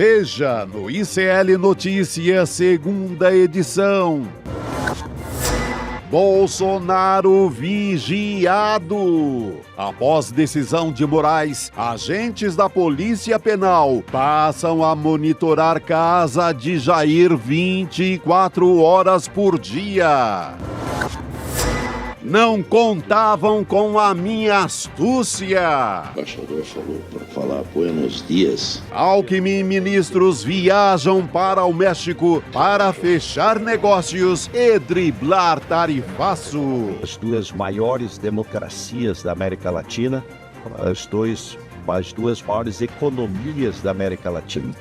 Veja no ICL Notícias, segunda edição. Bolsonaro vigiado. Após decisão de Moraes, agentes da Polícia Penal passam a monitorar casa de Jair 24 horas por dia. Não contavam com a minha astúcia. O embaixador falou para falar buenos dias. Alckmin e ministros viajam para o México para fechar negócios e driblar tarifaço. As duas maiores democracias da América Latina, as duas maiores economias da América Latina.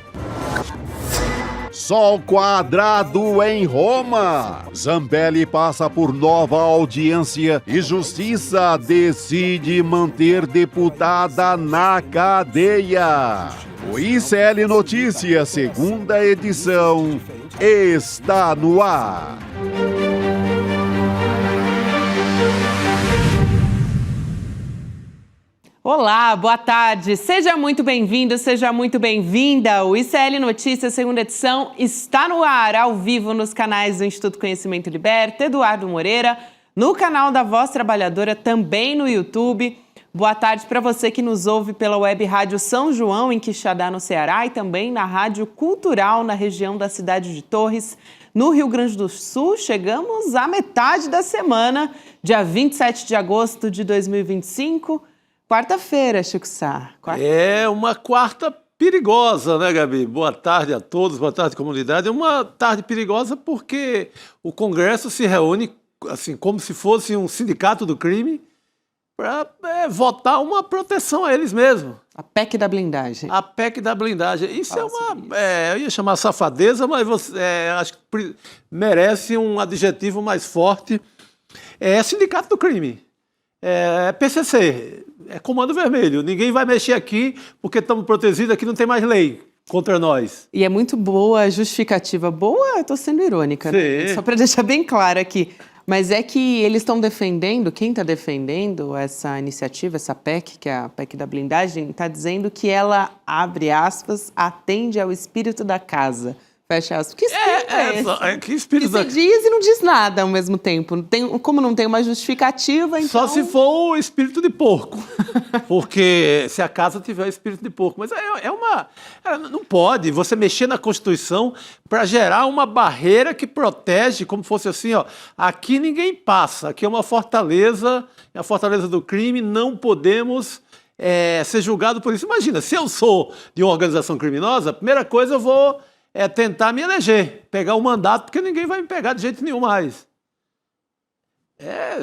Sol quadrado em Roma. Zambelli passa por nova audiência e Justiça decide manter deputada na cadeia. O ICL Notícias, segunda edição, está no ar. Olá, boa tarde. Seja muito bem-vindo, seja muito bem-vinda. O ICL Notícias, segunda edição, está no ar, ao vivo, nos canais do Instituto Conhecimento Liberta, Eduardo Moreira, no canal da Voz Trabalhadora, também no YouTube. Boa tarde para você que nos ouve pela Web Rádio São João, em Quixadá, no Ceará, e também na Rádio Cultural, na região da cidade de Torres, no Rio Grande do Sul. Chegamos à metade da semana, dia 27 de agosto de 2025, quarta-feira, Chico Sá. É uma quarta perigosa, né, Gabi? Boa tarde a todos, boa tarde, comunidade. É uma tarde perigosa porque o Congresso se reúne assim como se fosse um sindicato do crime para votar uma proteção a eles mesmos. A PEC da blindagem. A PEC da blindagem. Isso é uma... eu ia chamar safadeza, mas acho que merece um adjetivo mais forte. É sindicato do crime. É PCC. É Comando Vermelho. Ninguém vai mexer aqui porque estamos protegidos, aqui não tem mais lei contra nós. E é muito boa a justificativa. Boa, eu estou sendo irônica, né? Só para deixar bem claro aqui. Mas é que eles estão defendendo, quem está defendendo essa iniciativa, essa PEC, que é a PEC da blindagem, está dizendo que ela, abre aspas, atende ao espírito da casa. Fecha aspas. Que espírito é esse? Que espírito que se diz e não diz nada ao mesmo tempo. Como não tem uma justificativa, então... Só se for o espírito de porco. Porque se a casa tiver o espírito de porco. Mas não pode você mexer na Constituição para gerar uma barreira que protege, como fosse assim, ó. Aqui ninguém passa. Aqui é uma fortaleza, é a fortaleza do crime, não podemos... ser julgado por isso. Imagina, se eu sou de uma organização criminosa, a primeira coisa eu vou... tentar me eleger, pegar o mandato, porque ninguém vai me pegar de jeito nenhum mais.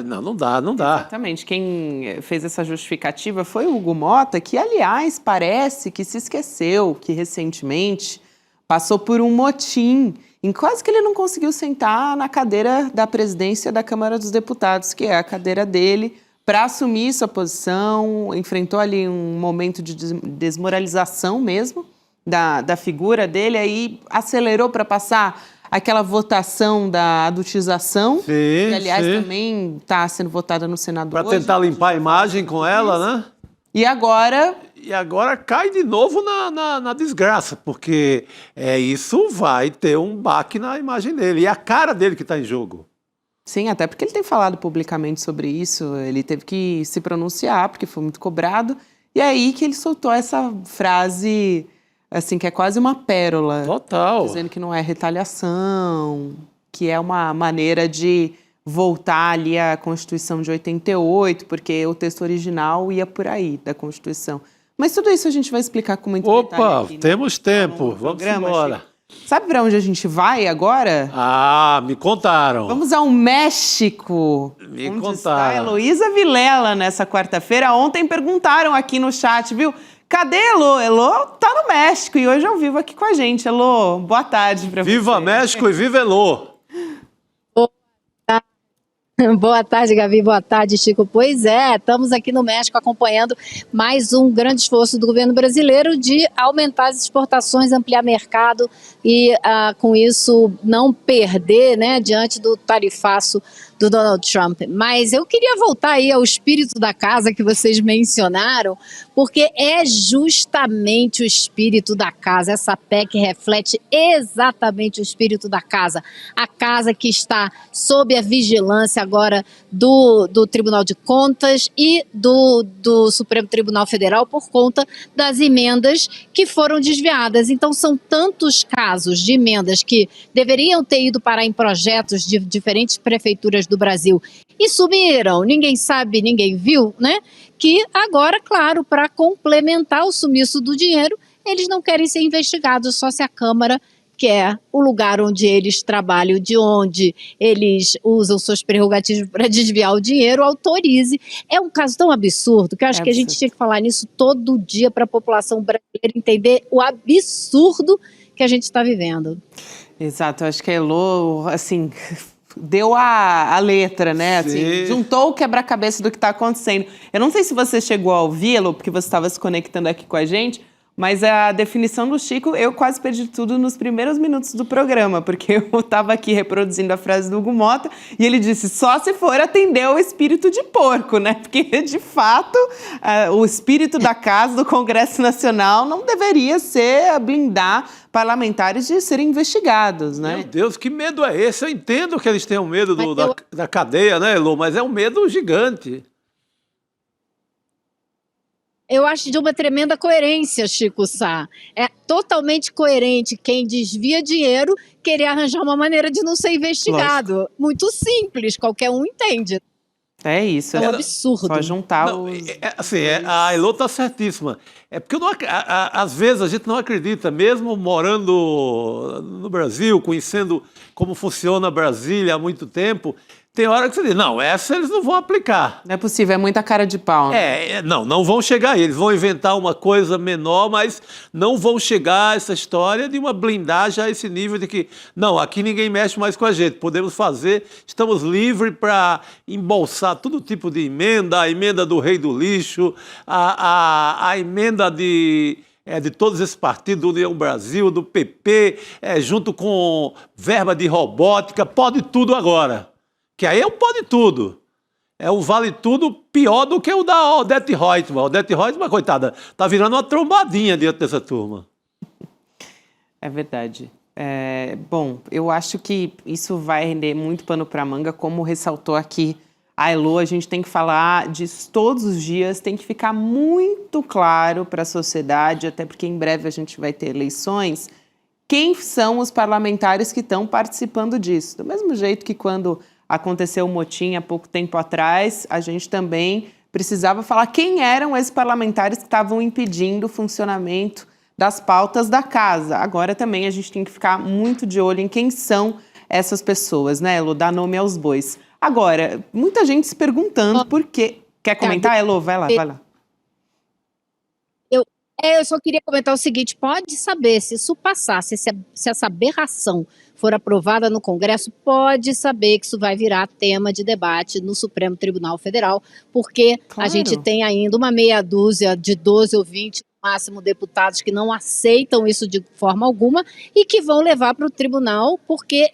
Não dá. Exatamente. Quem fez essa justificativa foi o Hugo Mota, que, aliás, parece que se esqueceu que recentemente passou por um motim em quase que ele não conseguiu sentar na cadeira da presidência da Câmara dos Deputados, que é a cadeira dele, para assumir sua posição, enfrentou ali um momento de desmoralização mesmo, da figura dele, aí acelerou para passar aquela votação da adultização, que, aliás, também está sendo votada no Senado hoje. Para tentar limpar a imagem com ela, né? E agora cai de novo na desgraça, porque isso vai ter um baque na imagem dele. E é a cara dele que está em jogo. Sim, até porque ele tem falado publicamente sobre isso, ele teve que se pronunciar, porque foi muito cobrado, e é aí que ele soltou essa frase... assim, que é quase uma pérola. Total. Dizendo que não é retaliação, que é uma maneira de voltar ali à Constituição de 88, porque o texto original ia por aí, da Constituição. Mas tudo isso a gente vai explicar com muito detalhe aqui, né? Temos tempo, vamos embora. Sabe para onde a gente vai agora? Me contaram. Vamos ao México. Onde está a Heloísa Vilela nessa quarta-feira? Ontem perguntaram aqui no chat, viu? Cadê Elô? Elô tá no México e hoje ao vivo aqui com a gente. Elô, boa tarde para você. Viva México e viva Elô! Boa tarde, Gabi. Boa tarde, Chico. Pois é, estamos aqui no México acompanhando mais um grande esforço do governo brasileiro de aumentar as exportações, ampliar mercado e, com isso, não perder, né, diante do tarifaço do Donald Trump. Mas eu queria voltar aí ao espírito da casa que vocês mencionaram, porque é justamente o espírito da casa. Essa PEC reflete exatamente o espírito da casa. A casa que está sob a vigilância agora do Tribunal de Contas e do Supremo Tribunal Federal por conta das emendas que foram desviadas. Então são tantos casos de emendas que deveriam ter ido parar em projetos de diferentes prefeituras do Brasil e sumiram, ninguém sabe, ninguém viu, né? Que agora, claro, para complementar o sumiço do dinheiro, eles não querem ser investigados, só se a Câmara, que é o lugar onde eles trabalham, de onde eles usam suas prerrogativas para desviar o dinheiro, autorize. É um caso tão absurdo que eu acho que a gente tinha que falar nisso todo dia para a população brasileira entender o absurdo que a gente está vivendo. Exato, eu acho que a Elô, assim, deu a letra, né? Assim, juntou o quebra-cabeça do que está acontecendo. Eu não sei se você chegou a ouvir, Elô, porque você estava se conectando aqui com a gente, mas a definição do Chico, eu quase perdi tudo nos primeiros minutos do programa, porque eu estava aqui reproduzindo a frase do Hugo Mota e ele disse, só se for atender ao espírito de porco, né? Porque, de fato, o espírito da casa do Congresso Nacional não deveria ser blindar parlamentares de serem investigados, né? Meu Deus, que medo é esse? Eu entendo que eles tenham medo da cadeia, né, Elô? Mas é um medo gigante. Eu acho de uma tremenda coerência, Chico Sá. É totalmente coerente quem desvia dinheiro querer arranjar uma maneira de não ser investigado. Lógico. Muito simples, qualquer um entende. É isso. É um absurdo. Só juntar a Elô está certíssima. É porque às vezes a gente não acredita, mesmo morando no Brasil, conhecendo como funciona Brasília há muito tempo, tem hora que você diz, não, essa eles não vão aplicar. Não é possível, é muita cara de pau. Né? Não vão chegar aí. Eles vão inventar uma coisa menor, mas não vão chegar a essa história de uma blindagem a esse nível de que, não, aqui ninguém mexe mais com a gente, podemos fazer, estamos livres para embolsar todo tipo de emenda, a emenda do rei do lixo, a emenda de todos esses partidos, do União Brasil, do PP, junto com verba de robótica, pode tudo agora. Que aí é o pode tudo. É o vale tudo pior do que o da Odete Reutemann. A Odete Reutemann, coitada, tá virando uma trombadinha diante dessa turma. É verdade. Bom, eu acho que isso vai render muito pano para manga, como ressaltou aqui a Elô, a gente tem que falar disso todos os dias, tem que ficar muito claro para a sociedade, até porque em breve a gente vai ter eleições, quem são os parlamentares que estão participando disso. Do mesmo jeito que quando aconteceu o motim há pouco tempo atrás, a gente também precisava falar quem eram esses parlamentares que estavam impedindo o funcionamento das pautas da casa. Agora também a gente tem que ficar muito de olho em quem são essas pessoas, né, Elô? Dar nome aos bois. Agora, muita gente se perguntando por quê. Quer comentar, Elô? Vai lá. Eu só queria comentar o seguinte, pode saber, se isso passar, se essa aberração for aprovada no Congresso, pode saber que isso vai virar tema de debate no Supremo Tribunal Federal, porque a gente tem ainda uma meia dúzia de 12 ou 20 no máximo deputados que não aceitam isso de forma alguma e que vão levar para o tribunal porque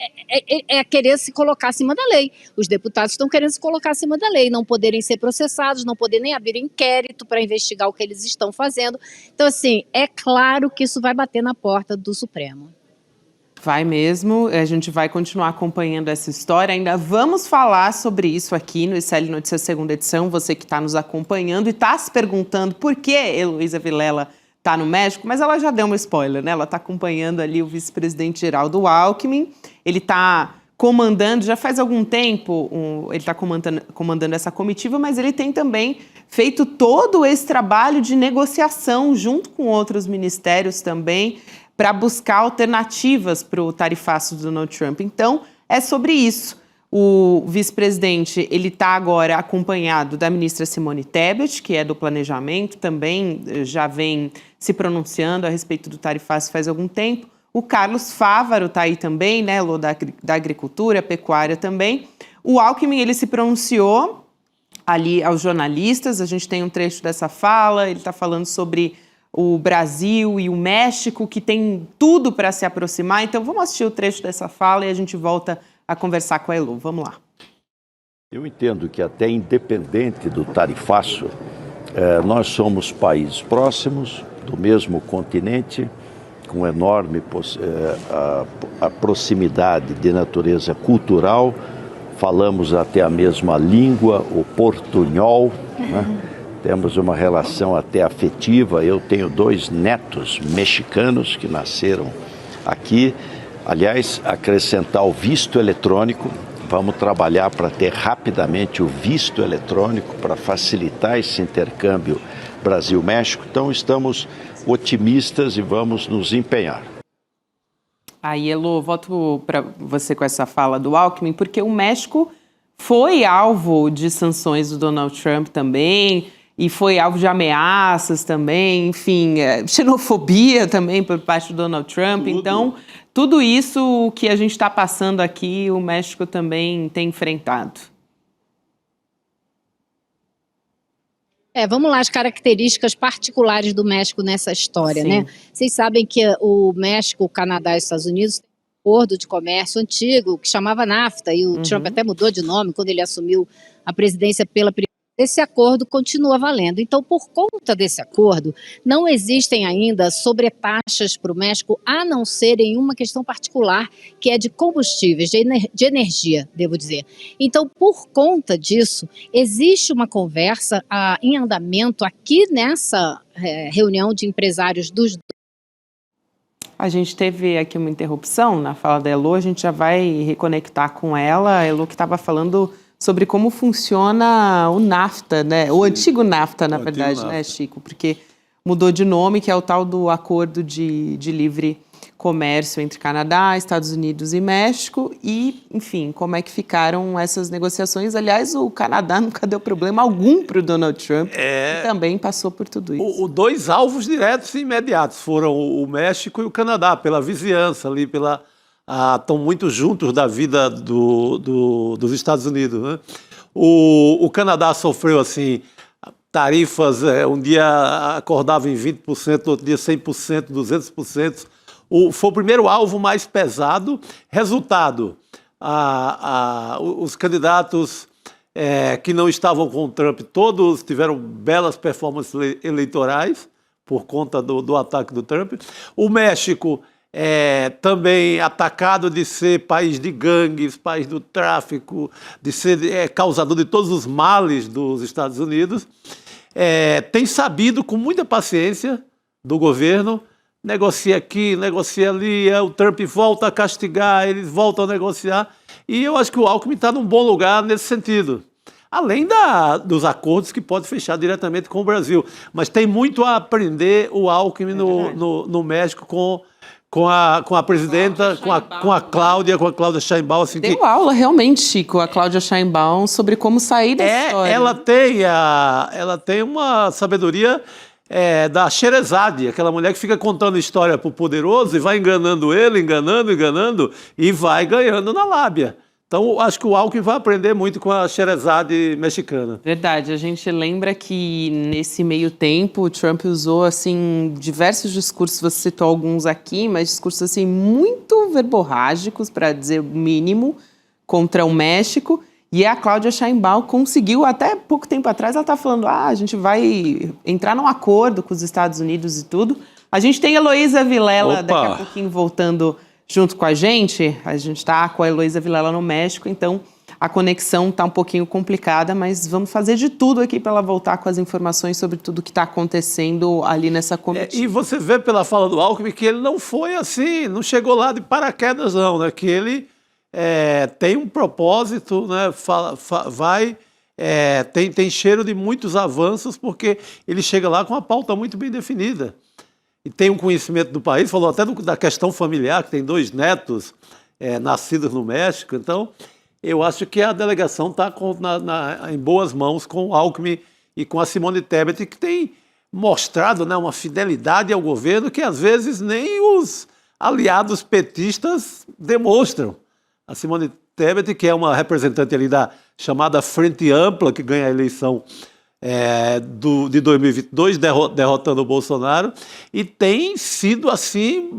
é querer se colocar acima da lei. Os deputados estão querendo se colocar acima da lei, não poderem ser processados, não poderem nem abrir inquérito para investigar o que eles estão fazendo. Então, assim, é claro que isso vai bater na porta do Supremo. Vai mesmo, a gente vai continuar acompanhando essa história, ainda vamos falar sobre isso aqui no ICL Notícias segunda edição, você que está nos acompanhando e está se perguntando por que Heloísa Vilela está no México, mas ela já deu um spoiler, né? Ela está acompanhando ali o vice-presidente Geraldo Alckmin, ele está comandando, já faz algum tempo, ele está comandando essa comitiva, mas ele tem também feito todo esse trabalho de negociação junto com outros ministérios também, para buscar alternativas para o tarifaço do Donald Trump. Então, é sobre isso. O vice-presidente, ele está agora acompanhado da ministra Simone Tebet, que é do Planejamento, também já vem se pronunciando a respeito do tarifaço faz algum tempo. O Carlos Fávaro está aí também, né, da Agricultura, Pecuária também. O Alckmin, ele se pronunciou ali aos jornalistas, a gente tem um trecho dessa fala, ele está falando sobre o Brasil e o México, que tem tudo para se aproximar. Então, vamos assistir o trecho dessa fala e a gente volta a conversar com a Elô. Vamos lá. Eu entendo que até independente do tarifaço, nós somos países próximos, do mesmo continente, com enorme a proximidade de natureza cultural, falamos até a mesma língua, o portunhol, né? Temos uma relação até afetiva. Eu tenho 2 netos mexicanos que nasceram aqui. Aliás, acrescentar o visto eletrônico, vamos trabalhar para ter rapidamente o visto eletrônico para facilitar esse intercâmbio Brasil-México. Então, estamos otimistas e vamos nos empenhar. Aí, Elô, volto para você com essa fala do Alckmin, porque o México foi alvo de sanções do Donald Trump também, e foi alvo de ameaças também, enfim, xenofobia também por parte do Donald Trump. Então, tudo isso que a gente está passando aqui, o México também tem enfrentado. Vamos lá, as características particulares do México nessa história, Sim. né? Vocês sabem que o México, o Canadá e os Estados Unidos têm um acordo de comércio antigo que chamava NAFTA, e o Trump até mudou de nome quando ele assumiu a presidência pela primeira vez. Esse acordo continua valendo. Então, por conta desse acordo, não existem ainda sobretaxas para o México, a não ser em uma questão particular, que é de combustíveis, de energia, devo dizer. Então, por conta disso, existe uma conversa em andamento aqui nessa reunião de empresários dos... A gente teve aqui uma interrupção na fala da Elô, a gente já vai reconectar com ela. A Elô que estava falando sobre como funciona o NAFTA, né? O antigo NAFTA, na verdade, NAFTA, né, Chico? Porque mudou de nome, que é o tal do Acordo de Livre Comércio entre Canadá, Estados Unidos e México. E, enfim, como é que ficaram essas negociações? Aliás, o Canadá nunca deu problema algum para o Donald Trump, que também passou por tudo isso. 2 alvos diretos e imediatos foram o México e o Canadá, pela vizinhança ali, estão muito juntos da vida dos Estados Unidos, né? O Canadá sofreu assim tarifas, um dia acordava em 20%, outro dia 100%, 200%. Foi o primeiro alvo mais pesado. Resultado, os candidatos que não estavam com o Trump, todos tiveram belas performances eleitorais por conta do ataque do Trump. O México também atacado de ser país de gangues, país do tráfico, de ser causador de todos os males dos Estados Unidos. Tem sabido, com muita paciência do governo, negocia aqui, negocia ali, o Trump volta a castigar, eles voltam a negociar, e eu acho que o Alckmin está num bom lugar nesse sentido. Além dos acordos que pode fechar diretamente com o Brasil. Mas tem muito a aprender o Alckmin no México com a presidenta, com a Cláudia Sheinbaum. Assim, Deu aula realmente, Chico, a Cláudia Sheinbaum, sobre como sair dessa história. Ela tem uma sabedoria da Sherazade, aquela mulher que fica contando história pro poderoso e vai enganando ele, enganando, e vai ganhando na lábia. Então, acho que o Alckmin vai aprender muito com a Sherazade mexicana. Verdade. A gente lembra que, nesse meio tempo, o Trump usou, assim, diversos discursos, você citou alguns aqui, mas discursos, assim, muito verborrágicos, para dizer o mínimo, contra o México. E a Cláudia Sheinbaum conseguiu, até pouco tempo atrás, ela está falando, a gente vai entrar num acordo com os Estados Unidos e tudo. A gente tem a Heloísa Vilela, daqui a pouquinho, voltando junto com a gente está com a Heloísa Vilela no México, então a conexão está um pouquinho complicada, mas vamos fazer de tudo aqui para ela voltar com as informações sobre tudo que está acontecendo ali nessa comitiva. E você vê pela fala do Alckmin que ele não foi assim, não chegou lá de paraquedas não, né? Que ele tem um propósito, né? Tem cheiro de muitos avanços, porque ele chega lá com uma pauta muito bem definida. E tem um conhecimento do país, falou até da questão familiar, que tem 2 netos nascidos no México. Então, eu acho que a delegação está em boas mãos com o Alckmin e com a Simone Tebet, que tem mostrado, né, uma fidelidade ao governo que, às vezes, nem os aliados petistas demonstram. A Simone Tebet, que é uma representante ali da chamada Frente Ampla, que ganha a eleição de 2022, derrotando o Bolsonaro, e tem sido, assim,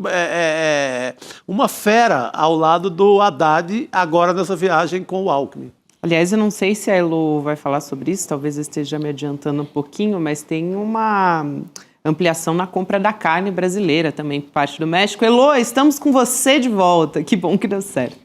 uma fera ao lado do Haddad, agora nessa viagem com o Alckmin. Aliás, eu não sei se a Elo vai falar sobre isso, talvez eu esteja me adiantando um pouquinho, mas tem uma ampliação na compra da carne brasileira também por parte do México. Elo, estamos com você de volta, que bom que deu certo.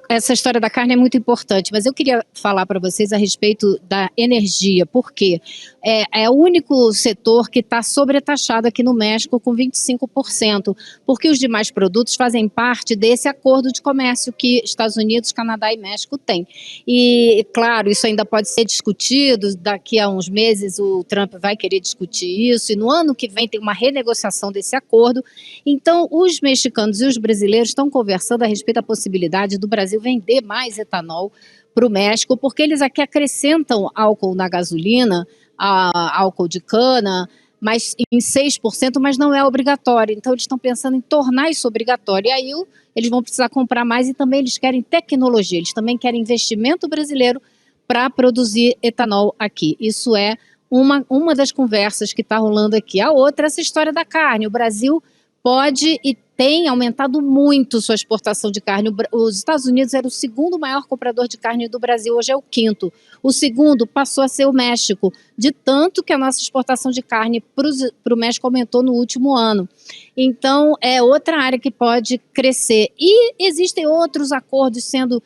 Essa história da carne é muito importante, mas eu queria falar para vocês a respeito da energia, porque é o único setor que está sobretaxado aqui no México com 25%, porque os demais produtos fazem parte desse acordo de comércio que Estados Unidos, Canadá e México têm. E, claro, isso ainda pode ser discutido, daqui a uns meses o Trump vai querer discutir isso, e no ano que vem tem uma renegociação desse acordo. Então, os mexicanos e os brasileiros estão conversando a respeito da possibilidade do Brasil vender mais etanol para o México, porque eles aqui acrescentam álcool na gasolina, álcool de cana, mas em 6%, mas não é obrigatório. Então eles estão pensando em tornar isso obrigatório. E aí eles vão precisar comprar mais e também eles querem tecnologia, eles também querem investimento brasileiro para produzir etanol aqui. Isso é uma das conversas que está rolando aqui. A outra é essa história da carne. O Brasil pode e tem aumentado muito sua exportação de carne. Os Estados Unidos era o segundo maior comprador de carne do Brasil, hoje é o quinto. O segundo passou a ser o México, de tanto que a nossa exportação de carne para o México aumentou no último ano. Então, é outra área que pode crescer. E existem outros acordos sendo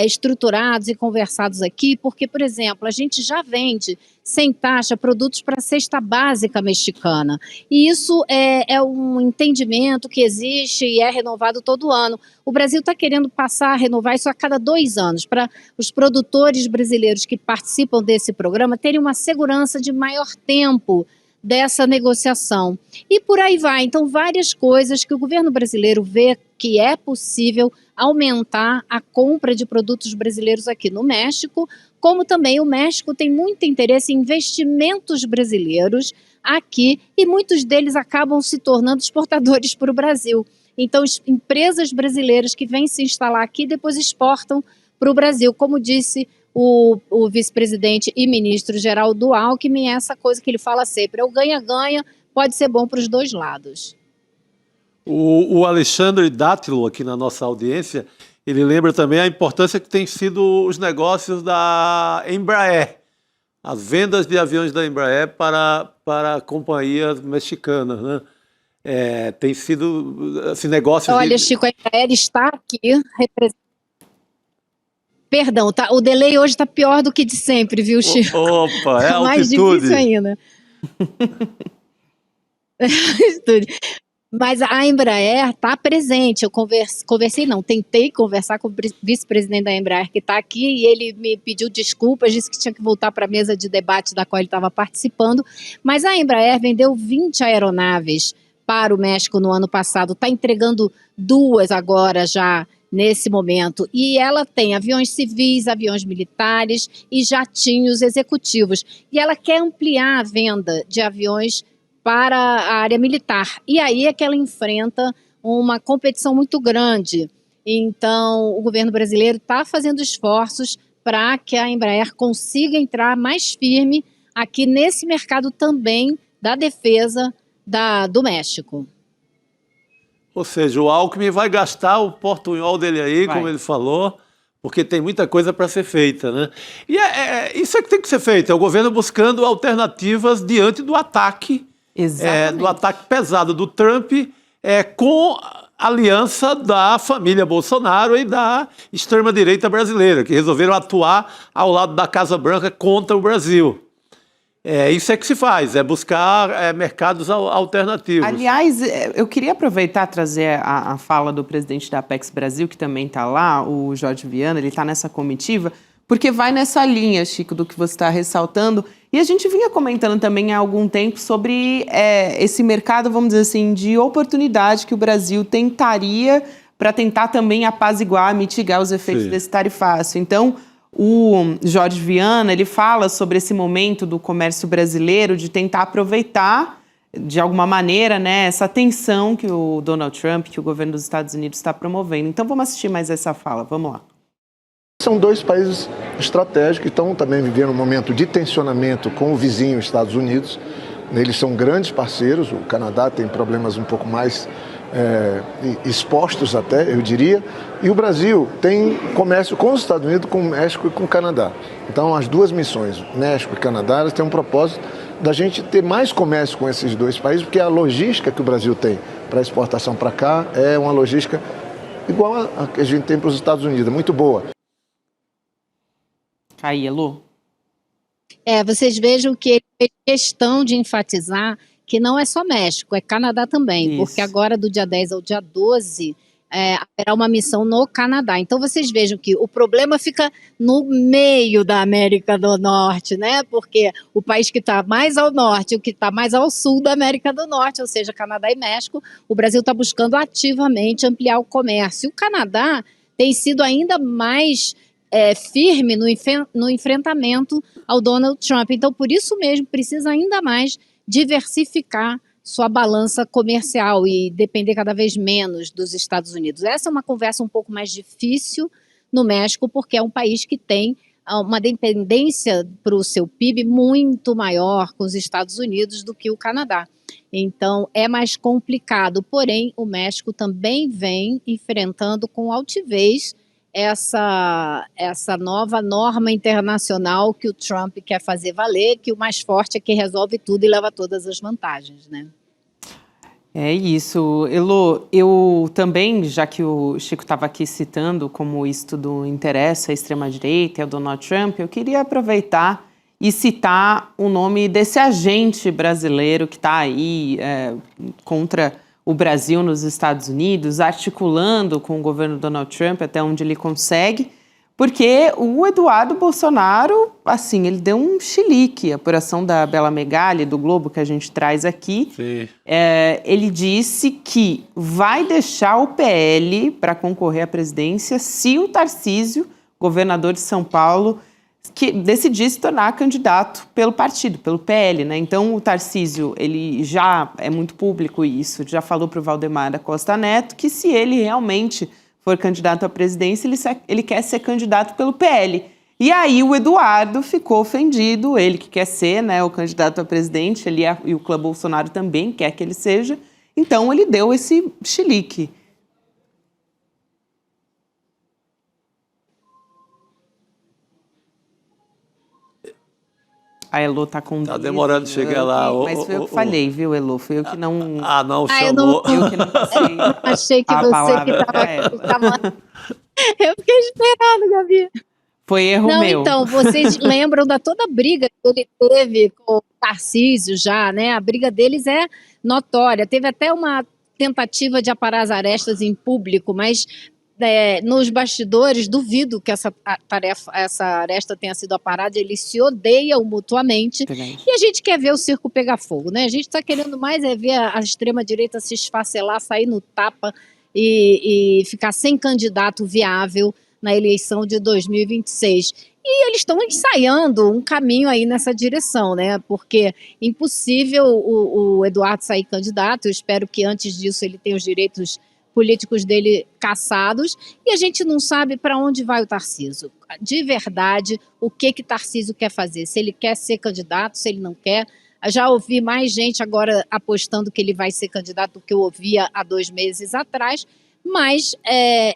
estruturados e conversados aqui, porque, por exemplo, a gente já vende sem taxa produtos para a cesta básica mexicana. E isso é um entendimento que existe e é renovado todo ano. O Brasil está querendo passar a renovar isso a cada 2 anos, para os produtores brasileiros que participam desse programa terem uma segurança de maior tempo dessa negociação. E por aí vai. Então, várias coisas que o governo brasileiro vê que é possível aumentar a compra de produtos brasileiros aqui no México, como também o México tem muito interesse em investimentos brasileiros aqui e muitos deles acabam se tornando exportadores para o Brasil. Então, empresas brasileiras que vêm se instalar aqui depois exportam para o Brasil, como disse o vice-presidente e ministro Geraldo Alckmin, essa coisa que ele fala sempre, o ganha-ganha pode ser bom para os dois lados. O Alexandre Dátilo, aqui na nossa audiência, ele lembra também a importância que tem sido os negócios da Embraer, as vendas de aviões da Embraer para companhias mexicanas, né? Tem sido esse negócio... Olha, Chico, a Embraer está aqui Perdão, tá? O delay hoje está pior do que de sempre, viu, Chico? Opa, é a mais altitude. Difícil ainda. Mas a Embraer está presente. Eu tentei conversar com o vice-presidente da Embraer que está aqui e ele me pediu desculpas, disse que tinha que voltar para a mesa de debate da qual ele estava participando. Mas a Embraer vendeu 20 aeronaves para o México no ano passado, está entregando 2 agora já nesse momento. E ela tem aviões civis, aviões militares e jatinhos executivos. E ela quer ampliar a venda de aviões para a área militar. E aí é que ela enfrenta uma competição muito grande. Então, o governo brasileiro está fazendo esforços para que a Embraer consiga entrar mais firme aqui nesse mercado também da defesa do México. Ou seja, o Alckmin vai gastar o portunhol dele aí, como ele falou, porque tem muita coisa para ser feita, né? E isso é que tem que ser feito, é o governo buscando alternativas diante do ataque, do ataque pesado do Trump, com a aliança da família Bolsonaro e da extrema-direita brasileira, que resolveram atuar ao lado da Casa Branca contra o Brasil. Isso é que se faz, é buscar mercados alternativos. Aliás, eu queria aproveitar e trazer a fala do presidente da Apex Brasil, que também está lá, o Jorge Viana, ele está nessa comitiva, porque vai nessa linha, Chico, do que você está ressaltando. E a gente vinha comentando também há algum tempo sobre esse mercado, vamos dizer assim, de oportunidade que o Brasil tentaria para tentar também apaziguar, mitigar os efeitos desse tarifácio. Então, o Jorge Viana, ele fala sobre esse momento do comércio brasileiro de tentar aproveitar, de alguma maneira, né, essa tensão que o Donald Trump, que o governo dos Estados Unidos está promovendo. Então vamos assistir mais essa fala, vamos lá. São 2 países estratégicos que estão também vivendo um momento de tensionamento com o vizinho Estados Unidos. Eles são grandes parceiros, o Canadá tem problemas um pouco mais expostos até, eu diria, e o Brasil tem comércio com os Estados Unidos, com o México e com o Canadá. Então, as duas missões, México e Canadá, elas têm um propósito da gente ter mais comércio com esses dois países, porque a logística que o Brasil tem para exportação para cá é uma logística igual a que a gente tem para os Estados Unidos, é muito boa. Aí, Elô. Vocês vejam que ele fez questão de enfatizar que não é só México, é Canadá também, Isso. porque agora do dia 10 ao dia 12 haverá uma missão no Canadá. Então vocês vejam que o problema fica no meio da América do Norte, né? Porque o país que está mais ao norte, o que está mais ao sul da América do Norte, ou seja, Canadá e México, o Brasil está buscando ativamente ampliar o comércio. E o Canadá tem sido ainda mais firme no enfrentamento ao Donald Trump. Então, por isso mesmo, precisa ainda mais diversificar sua balança comercial e depender cada vez menos dos Estados Unidos. Essa é uma conversa um pouco mais difícil no México, porque é um país que tem uma dependência para o seu PIB muito maior com os Estados Unidos do que o Canadá. Então, é mais complicado. Porém, o México também vem enfrentando com altivez essa nova norma internacional que o Trump quer fazer valer, que o mais forte é que resolve tudo e leva todas as vantagens, né? É isso. Elô, eu também, já que o Chico estava aqui citando como isso tudo interessa à extrema-direita e ao Donald Trump, eu queria aproveitar e citar o nome desse agente brasileiro que está aí contra o Brasil nos Estados Unidos, articulando com o governo Donald Trump até onde ele consegue, porque o Eduardo Bolsonaro, assim, ele deu um chilique. A apuração da Bela Megali, do Globo, que a gente traz aqui, ele disse que vai deixar o PL para concorrer à presidência se o Tarcísio, governador de São Paulo, que decidir se tornar candidato pelo partido, pelo PL, né? Então, o Tarcísio, ele já é muito público isso, já falou para o Valdemar da Costa Neto que se ele realmente for candidato à presidência, ele quer ser candidato pelo PL. E aí o Eduardo ficou ofendido, ele que quer ser, né, o candidato a presidente, e o clã Bolsonaro também quer que ele seja, então ele deu esse chilique. A Elô tá com... Tá demorando de chegar lá. Mas foi eu que falhei, viu, Elô? Foi eu que não... Não, chamou. Eu que não sei. Achei que você que estava... Eu fiquei esperando, Gabi. Foi erro meu. Então, vocês lembram da toda a briga que ele teve com o Tarcísio já, né? A briga deles é notória. Teve até uma tentativa de aparar as arestas em público, mas... nos bastidores, duvido que essa aresta tenha sido aparada, eles se odeiam mutuamente. E a gente quer ver o circo pegar fogo, né? A gente está querendo mais ver a extrema-direita se esfacelar, sair no tapa e ficar sem candidato viável na eleição de 2026. E eles estão ensaiando um caminho aí nessa direção, né? Porque impossível o Eduardo sair candidato. Eu espero que antes disso ele tenha os direitos políticos dele cassados, e a gente não sabe para onde vai o Tarcísio. De verdade, o que Tarcísio quer fazer, se ele quer ser candidato, se ele não quer. Já ouvi mais gente agora apostando que ele vai ser candidato do que eu ouvia há 2 meses atrás, mas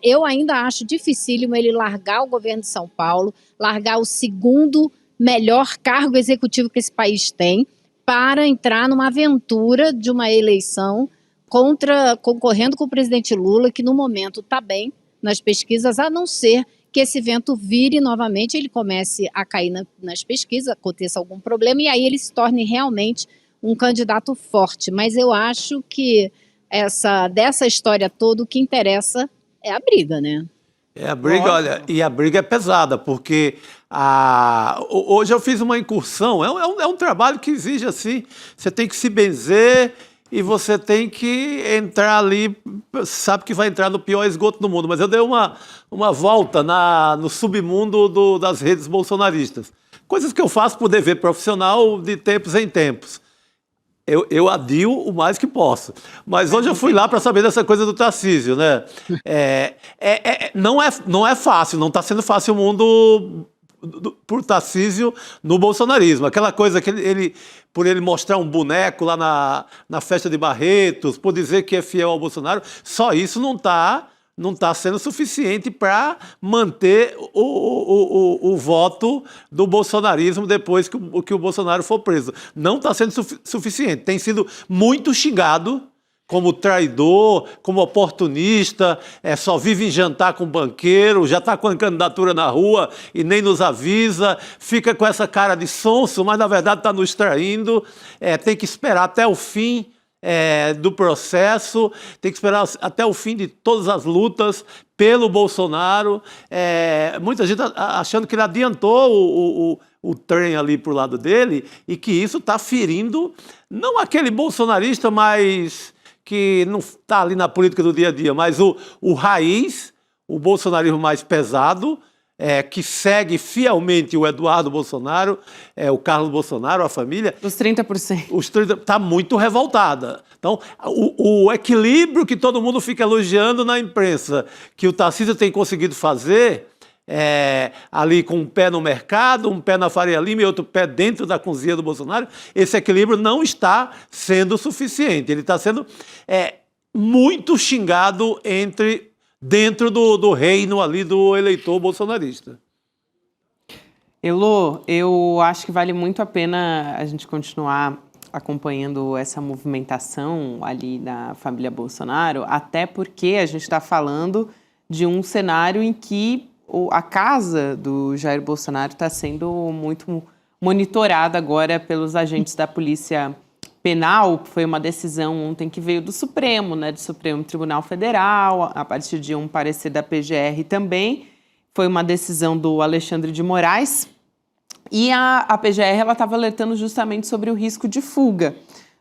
eu ainda acho dificílimo ele largar o governo de São Paulo, largar o segundo melhor cargo executivo que esse país tem, para entrar numa aventura de uma eleição concorrendo com o presidente Lula, que no momento está bem nas pesquisas, a não ser que esse vento vire novamente, ele comece a cair nas pesquisas, aconteça algum problema, e aí ele se torne realmente um candidato forte. Mas eu acho que dessa história toda, o que interessa é a briga, né? A briga, olha, e a briga é pesada, porque hoje eu fiz uma incursão, é um trabalho que exige assim, você tem que se benzer, e você tem que entrar ali, sabe que vai entrar no pior esgoto do mundo, mas eu dei uma volta no submundo das redes bolsonaristas. Coisas que eu faço por dever profissional de tempos em tempos. Eu adio o mais que posso. Mas hoje eu fui lá para saber dessa coisa do Tarcísio, né? Não é fácil, não está sendo fácil o mundo por Tarcísio no bolsonarismo. Aquela coisa que por ele mostrar um boneco lá na festa de Barretos, por dizer que é fiel ao Bolsonaro, só isso não está sendo suficiente para manter o voto do bolsonarismo depois que o Bolsonaro for preso. Não está sendo suficiente. Tem sido muito xingado como traidor, como oportunista, só vive em jantar com banqueiro, já está com a candidatura na rua e nem nos avisa, fica com essa cara de sonso, mas na verdade está nos traindo, tem que esperar até o fim do processo, tem que esperar até o fim de todas as lutas pelo Bolsonaro. Muita gente achando que ele adiantou o trem ali para o lado dele e que isso está ferindo, não aquele bolsonarista mais que não está ali na política do dia a dia, mas o raiz, o bolsonarismo mais pesado, que segue fielmente o Eduardo Bolsonaro, o Carlos Bolsonaro, a família. Os 30%. Os 30% está muito revoltada. Então, o equilíbrio que todo mundo fica elogiando na imprensa, que o Tarcísio tem conseguido fazer, ali com um pé no mercado, um pé na Faria Lima e outro pé dentro da cozinha do Bolsonaro, esse equilíbrio não está sendo suficiente. Ele está sendo muito xingado dentro do reino ali do eleitor bolsonarista. Elô, eu acho que vale muito a pena a gente continuar acompanhando essa movimentação ali da família Bolsonaro, até porque a gente está falando de um cenário em que a casa do Jair Bolsonaro está sendo muito monitorada agora pelos agentes da Polícia Penal. Foi uma decisão ontem que veio do Supremo, do Supremo Tribunal Federal, a partir de um parecer da PGR também. Foi uma decisão do Alexandre de Moraes. E a PGR estava alertando justamente sobre o risco de fuga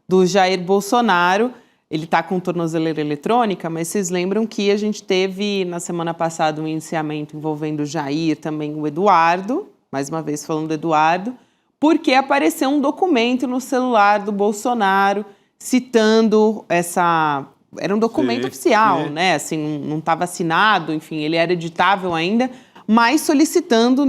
do Jair Bolsonaro. Ele está com tornozeleira eletrônica, mas vocês lembram que a gente teve na semana passada um indiciamento envolvendo o Jair, também o Eduardo, mais uma vez falando do Eduardo, porque apareceu um documento no celular do Bolsonaro citando essa... Era um documento oficial, né? Assim, não estava assinado, enfim, ele era editável ainda, mas solicitando,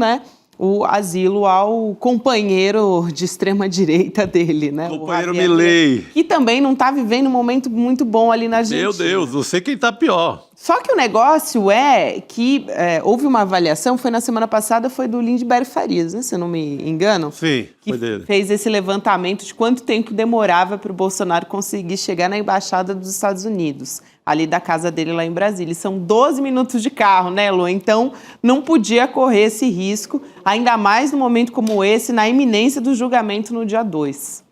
o asilo ao companheiro de extrema-direita dele, Companheiro Milei. Que também não está vivendo um momento muito bom ali na Argentina. Meu Deus, não sei quem está pior. Só que o negócio é que houve uma avaliação, foi na semana passada, foi do Lindbergh Farias, se eu não me engano. Sim, foi dele. Que fez esse levantamento de quanto tempo demorava para o Bolsonaro conseguir chegar na Embaixada dos Estados Unidos, ali da casa dele lá em Brasília. São 12 minutos de carro, Lu? Então, não podia correr esse risco, ainda mais num momento como esse, na iminência do julgamento no dia 2.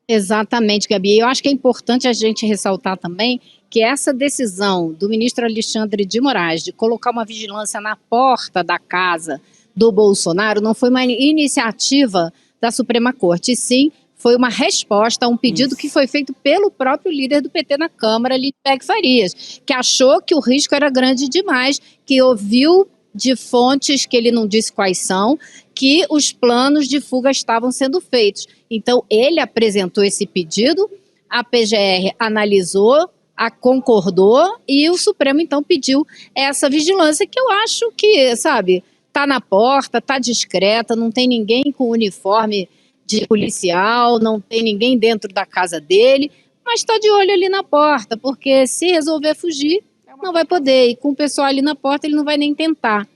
Exatamente, Gabi. Eu acho que é importante a gente ressaltar também que essa decisão do ministro Alexandre de Moraes de colocar uma vigilância na porta da casa do Bolsonaro não foi uma iniciativa da Suprema Corte, e sim foi uma resposta a um pedido que foi feito pelo próprio líder do PT na Câmara, Lindbergh Farias, que achou que o risco era grande demais, que ouviu de fontes que ele não disse quais são, que os planos de fuga estavam sendo feitos. Então, ele apresentou esse pedido, a PGR analisou, concordou e o Supremo, então, pediu essa vigilância que eu acho que, tá na porta, tá discreta, não tem ninguém com uniforme de policial, não tem ninguém dentro da casa dele, mas está de olho ali na porta, porque se resolver fugir, não vai poder. E com o pessoal ali na porta, ele não vai nem tentar.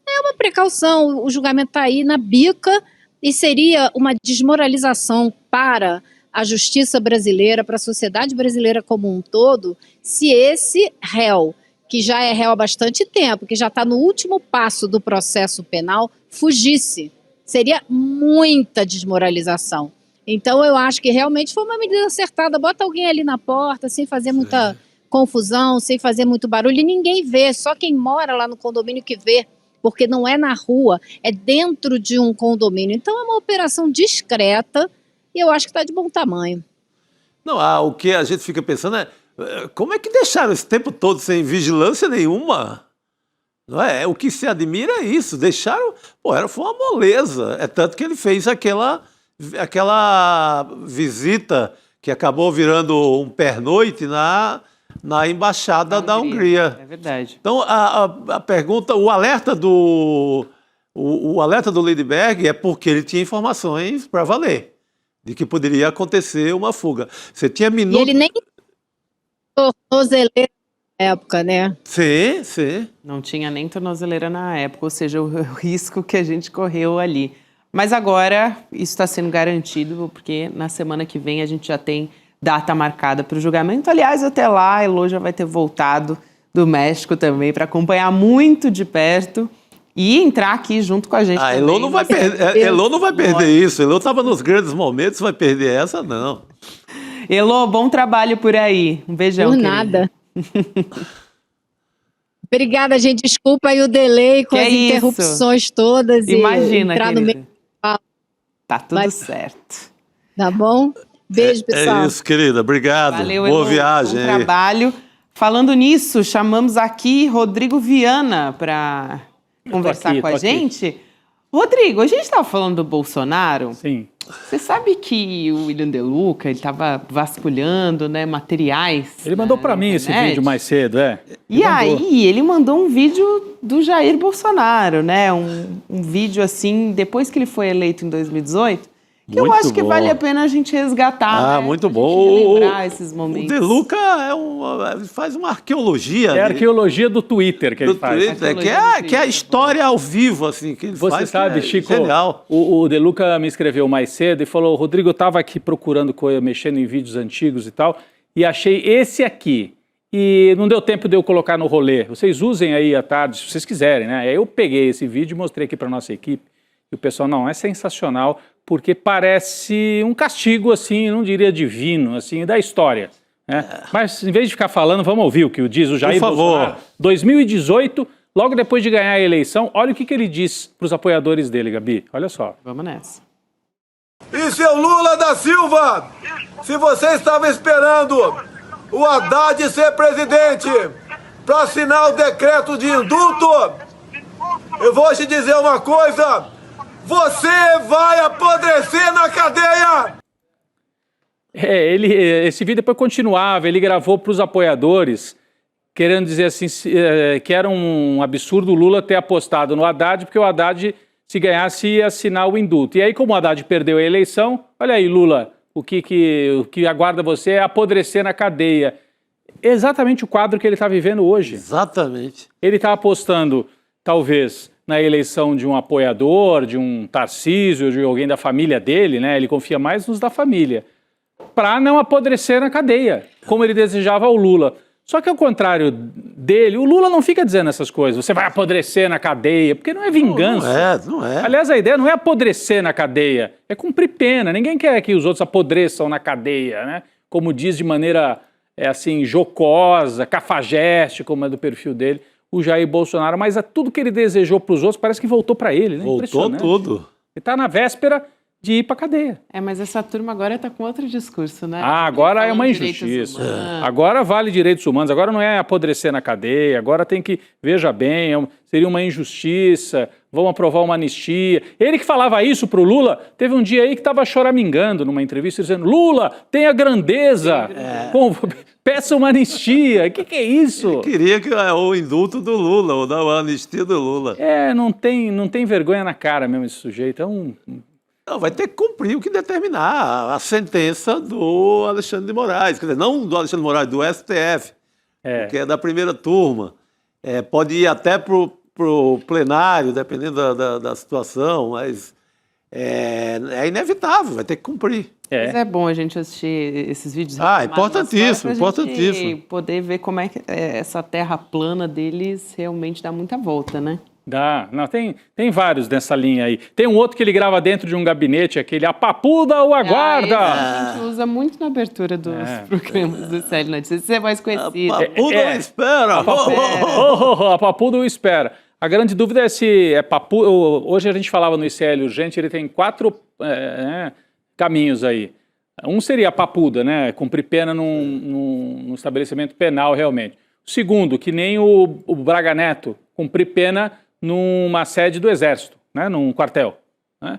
É uma precaução, o julgamento está aí na bica e seria uma desmoralização para a justiça brasileira, para a sociedade brasileira como um todo, se esse réu, que já é réu há bastante tempo, que já está no último passo do processo penal, fugisse. Seria muita desmoralização. Então, eu acho que realmente foi uma medida acertada. Bota alguém ali na porta, sem fazer muita confusão, sem fazer muito barulho, e ninguém vê, só quem mora lá no condomínio que vê, porque não é na rua, é dentro de um condomínio. Então, é uma operação discreta e eu acho que está de bom tamanho. Não, o que a gente fica pensando é como é que deixaram esse tempo todo sem vigilância nenhuma? Não é? O que se admira é isso, deixaram, foi uma moleza, tanto que ele fez aquela visita que acabou virando um pernoite na embaixada da Hungria. É verdade. Então, a pergunta, o alerta do Lindbergh é porque ele tinha informações para valer, de que poderia acontecer uma fuga. Você tinha E minutos... ele nem tornozeleira na época, né? Sim. Não tinha nem tornozeleira na época, ou seja, o risco que a gente correu ali. Mas agora isso está sendo garantido, porque na semana que vem a gente já tem data marcada para o julgamento. Aliás, até lá a Elô já vai ter voltado do México também para acompanhar muito de perto e entrar aqui junto com a gente. A Elô não vai perder, Elô não vai perder isso. Elô estava nos grandes momentos, vai perder essa, não. Elô, bom trabalho por aí. Um beijão. Por querida. nada. Obrigada, gente. Desculpa aí o delay com Que as isso? interrupções todas. Imagina, e entrar no querida. meio. Tá tudo Vai. certo. Tá bom? Beijo, pessoal. É isso, querida. Obrigado. Valeu, Boa Elô. viagem. Bom aí. trabalho. Falando nisso, chamamos aqui Rodrigo Viana para conversar aqui, com a tô aqui. gente. Rodrigo, a gente estava falando do Bolsonaro. Sim. Você sabe que o William De Luca estava vasculhando, né, materiais. Ele mandou na para mim esse internet. vídeo mais cedo, E Ele mandou. aí, ele mandou um vídeo do Jair Bolsonaro, né? Um vídeo assim, depois que ele foi eleito em 2018, que eu Muito acho que bom. vale a pena a gente resgatar. né? Muito Pra bom. gente relembrar esses O momentos. De Luca faz uma arqueologia. É a arqueologia do Twitter que ele do faz. Twitter, que é a história ao vivo, assim, que ele Você faz. sabe, que é Chico, genial. o De Luca me escreveu mais cedo e falou, Rodrigo, eu estava aqui procurando coisa, mexendo em vídeos antigos e tal, e achei esse aqui. E não deu tempo de eu colocar no rolê. Vocês usem aí à tarde, se vocês quiserem, né? Aí eu peguei esse vídeo e mostrei aqui para nossa equipe. E o pessoal, não, é sensacional, porque parece um castigo, assim, não diria divino, assim, da história. Né? Mas, em vez de ficar falando, vamos ouvir o que diz o Jair Por favor. Bolsonaro. 2018, logo depois de ganhar a eleição, olha o que ele diz para os apoiadores dele, Gabi. Olha só. Vamos nessa. E seu Lula da Silva, se você estava esperando o Haddad ser presidente para assinar o decreto de indulto, eu vou te dizer uma coisa: você vai apodrecer na cadeia! Esse vídeo depois continuava, ele gravou para os apoiadores, querendo dizer assim, que era um absurdo o Lula ter apostado no Haddad, porque o Haddad, se ganhasse, ia assinar o indulto. E aí, como o Haddad perdeu a eleição, olha aí, Lula, o que aguarda você é apodrecer na cadeia. Exatamente o quadro que ele está vivendo hoje. Exatamente. Ele está apostando, talvez, na eleição de um apoiador, de um Tarcísio, de alguém da família dele, né? Ele confia mais nos da família, para não apodrecer na cadeia, como ele desejava ao Lula. Só que ao contrário dele, o Lula não fica dizendo essas coisas, você vai apodrecer na cadeia, porque não é vingança. Não é. Aliás, a ideia não é apodrecer na cadeia, é cumprir pena. Ninguém quer que os outros apodreçam na cadeia, né? Como diz de maneira, assim, jocosa, cafajeste, como é do perfil dele, o Jair Bolsonaro. Mas tudo que ele desejou para os outros parece que voltou para ele, né? Voltou Impressionante. tudo. Ele está na véspera de ir para cadeia. Mas essa turma agora está com outro discurso, né? Agora é uma Falando de direitos injustiça. humanos. Agora vale direitos humanos, agora não é apodrecer na cadeia, agora tem que, veja bem, seria uma injustiça, vão aprovar uma anistia. Ele que falava isso pro Lula, teve um dia aí que estava choramingando numa entrevista, dizendo, Lula, tenha grandeza, peça uma anistia. O que é isso? Queria que o indulto do Lula, ou da anistia do Lula. Não tem vergonha na cara mesmo esse sujeito, é um... Não, vai ter que cumprir o que determinar a sentença do Alexandre de Moraes. Quer dizer, não do Alexandre de Moraes, do STF, que é da primeira turma. Pode ir até para o plenário, dependendo da situação, mas é inevitável, vai ter que cumprir. Mas é bom a gente assistir esses vídeos. Importantíssimo, pra importantíssimo. gente poder ver como é que essa terra plana deles realmente dá muita volta, né? Dá. Não, tem vários nessa linha aí. Tem um outro que ele grava dentro de um gabinete, aquele A Papuda o aguarda! A gente usa muito na abertura dos programas do Série Notícias. Você é mais conhecido. A Papuda espera! A Papuda o espera. A grande dúvida é se é Papuda... Hoje a gente falava no ICL Urgente, ele tem 4 caminhos aí. Um seria a Papuda, né? Cumprir pena num estabelecimento penal realmente. O segundo, que nem o Braga Neto, cumprir pena numa sede do Exército, né, num quartel. Né?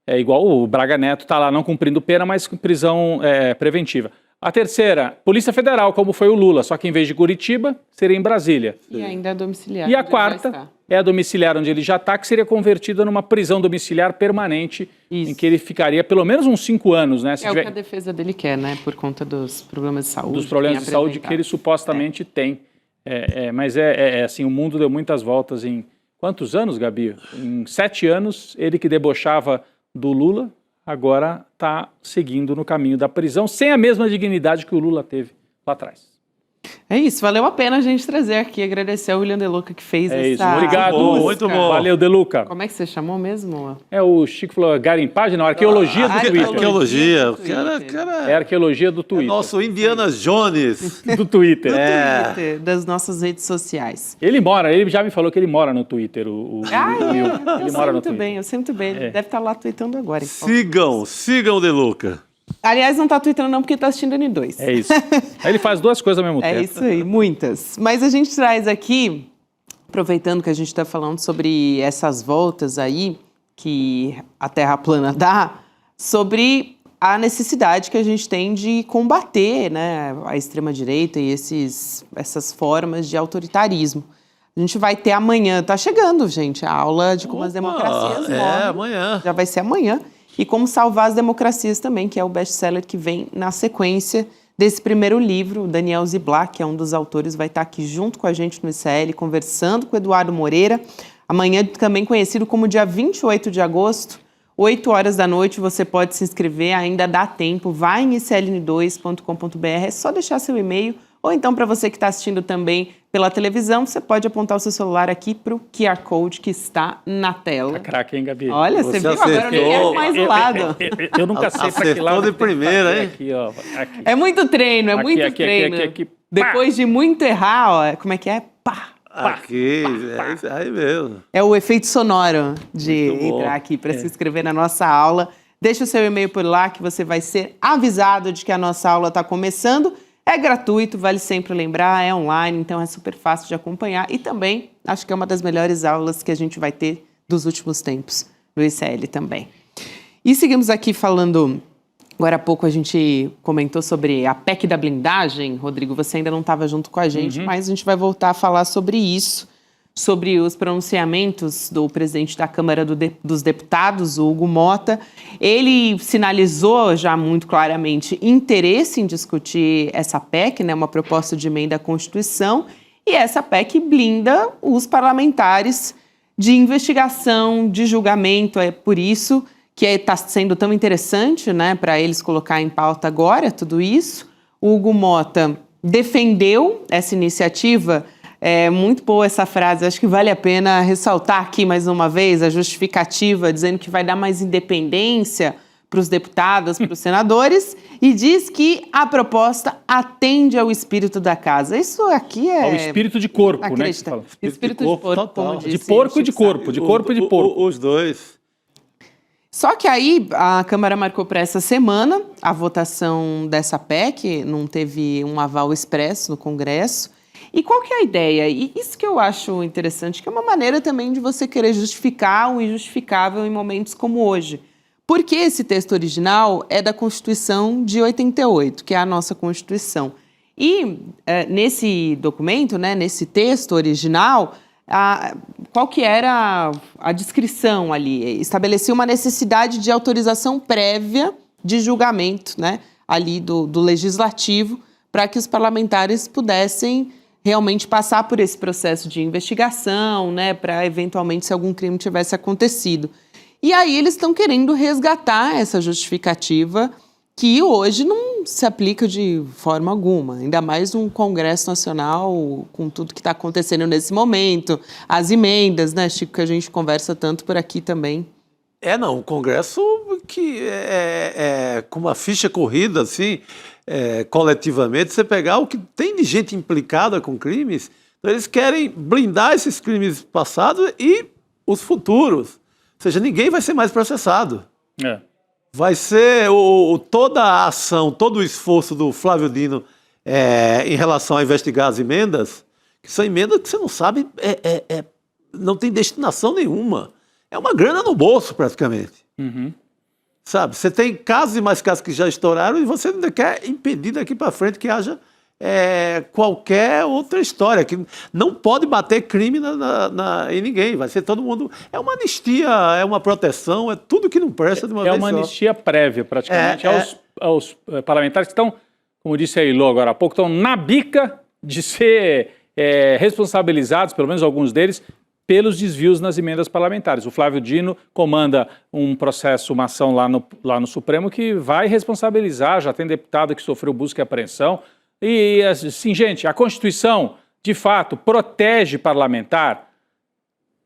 É igual o Braga Neto está lá não cumprindo pena, mas com prisão preventiva. A terceira, Polícia Federal, como foi o Lula, só que em vez de Curitiba, seria em Brasília. E ainda é domiciliar. E a quarta é a domiciliar onde ele já está, que seria convertida numa prisão domiciliar permanente, em que ele ficaria pelo menos uns 5 anos, né? É o que a defesa dele quer, né? Por conta dos problemas de saúde. Dos problemas de saúde que ele supostamente tem. Mas assim, o mundo deu muitas voltas em... Quantos anos, Gabi? Em 7 anos, ele que debochava do Lula, agora está seguindo no caminho da prisão, sem a mesma dignidade que o Lula teve lá atrás. É isso, valeu a pena a gente trazer aqui, agradecer ao William De Luca que fez essa isso, obrigado. Muito bom. Valeu, De Luca. Como é que você chamou mesmo? O Chico falou garimpagem, não, arqueologia do Twitter. Arqueologia. É arqueologia do Twitter. Nosso Indiana Jones. Do Twitter. Do Twitter, das nossas redes sociais. Ele já me falou que ele mora no Twitter, o Will. Ele mora no Twitter. Eu sei muito bem, ele deve estar lá tweetando agora. Sigam o De Luca. Aliás, não está tweetando não, porque está assistindo N2. É isso. Aí ele faz 2 coisas ao mesmo tempo. É isso aí, muitas. Mas a gente traz aqui, aproveitando que a gente está falando sobre essas voltas aí, que a Terra plana dá, sobre a necessidade que a gente tem de combater, né, a extrema-direita e essas formas de autoritarismo. A gente vai ter amanhã, tá chegando, gente, a aula de como as democracias morrem. Amanhã. Já vai ser amanhã. E como salvar as democracias também, que é o best-seller que vem na sequência desse primeiro livro. O Daniel Ziblatt, que é um dos autores, vai estar aqui junto com a gente no ICL, conversando com o Eduardo Moreira. Amanhã, também conhecido como dia 28 de agosto, 8 horas da noite, você pode se inscrever, ainda dá tempo. Vai em icln2.com.br, é só deixar seu e-mail. Ou então, para você que está assistindo também pela televisão, você pode apontar o seu celular aqui para o QR Code que está na tela. Tá craque, hein, Gabi? Olha, você viu? Agora eu nem quero mais do lado. Eu nunca sei para que lado. De primeira, hein? Aqui, ó, aqui. É muito treino, muito treino. Aqui. Depois de muito errar, ó, como é que é? Pá! Aqui, é isso aí mesmo. É o efeito sonoro de entrar aqui para se inscrever na nossa aula. Deixa o seu e-mail por lá que você vai ser avisado de que a nossa aula está começando. É gratuito, vale sempre lembrar, é online, então é super fácil de acompanhar. E também, acho que é uma das melhores aulas que a gente vai ter dos últimos tempos no ICL também. E seguimos aqui falando, agora há pouco a gente comentou sobre a PEC da blindagem. Rodrigo, você ainda não estava junto com a gente, mas a gente vai voltar a falar sobre isso, sobre os pronunciamentos do presidente da Câmara dos Deputados, o Hugo Motta. Ele sinalizou já muito claramente interesse em discutir essa PEC, né, uma proposta de emenda à Constituição, e essa PEC blinda os parlamentares de investigação, de julgamento. É por isso que está sendo tão interessante, né, para eles colocar em pauta agora tudo isso. O Hugo Motta defendeu essa iniciativa. É muito boa essa frase, acho que vale a pena ressaltar aqui mais uma vez a justificativa, dizendo que vai dar mais independência para os deputados, para os senadores, e diz que a proposta atende ao espírito da casa. Isso aqui é... Ao espírito de corpo, né? Espírito de porco, como disse. De porco e de corpo, de corpo e de porco. Os dois. Só que aí a Câmara marcou para essa semana a votação dessa PEC, não teve um aval expresso no Congresso. E qual que é a ideia? E isso que eu acho interessante, que é uma maneira também de você querer justificar o injustificável em momentos como hoje. Porque esse texto original é da Constituição de 88, que é a nossa Constituição. E nesse documento, né, nesse texto original, qual que era a descrição ali? Estabelecia uma necessidade de autorização prévia de julgamento, né, ali do legislativo, para que os parlamentares pudessem realmente passar por esse processo de investigação, né, para eventualmente se algum crime tivesse acontecido. E aí eles estão querendo resgatar essa justificativa que hoje não se aplica de forma alguma, ainda mais um Congresso Nacional com tudo que está acontecendo nesse momento, as emendas, né, Chico, que a gente conversa tanto por aqui também. Um Congresso que com uma ficha corrida, assim, coletivamente, você pegar o que tem de gente implicada com crimes, então eles querem blindar esses crimes passados e os futuros. Ou seja, ninguém vai ser mais processado. Vai ser toda a ação, todo o esforço do Flávio Dino em relação a investigar as emendas, que são emendas que você não sabe, não tem destinação nenhuma. É uma grana no bolso, praticamente. Sabe? Você tem casos e mais casos que já estouraram e você ainda quer impedir daqui para frente que haja qualquer outra história, que não pode bater crime em ninguém, vai ser todo mundo. É uma anistia, é uma proteção, é tudo que não presta de uma vez só. É uma anistia prévia, praticamente, aos parlamentares que estão, como disse a Ilô agora há pouco, estão na bica de ser responsabilizados, pelo menos alguns deles, pelos desvios nas emendas parlamentares. O Flávio Dino comanda um processo, uma ação lá no Supremo que vai responsabilizar, já tem deputado que sofreu busca e apreensão. E, assim, gente, a Constituição, de fato, protege parlamentar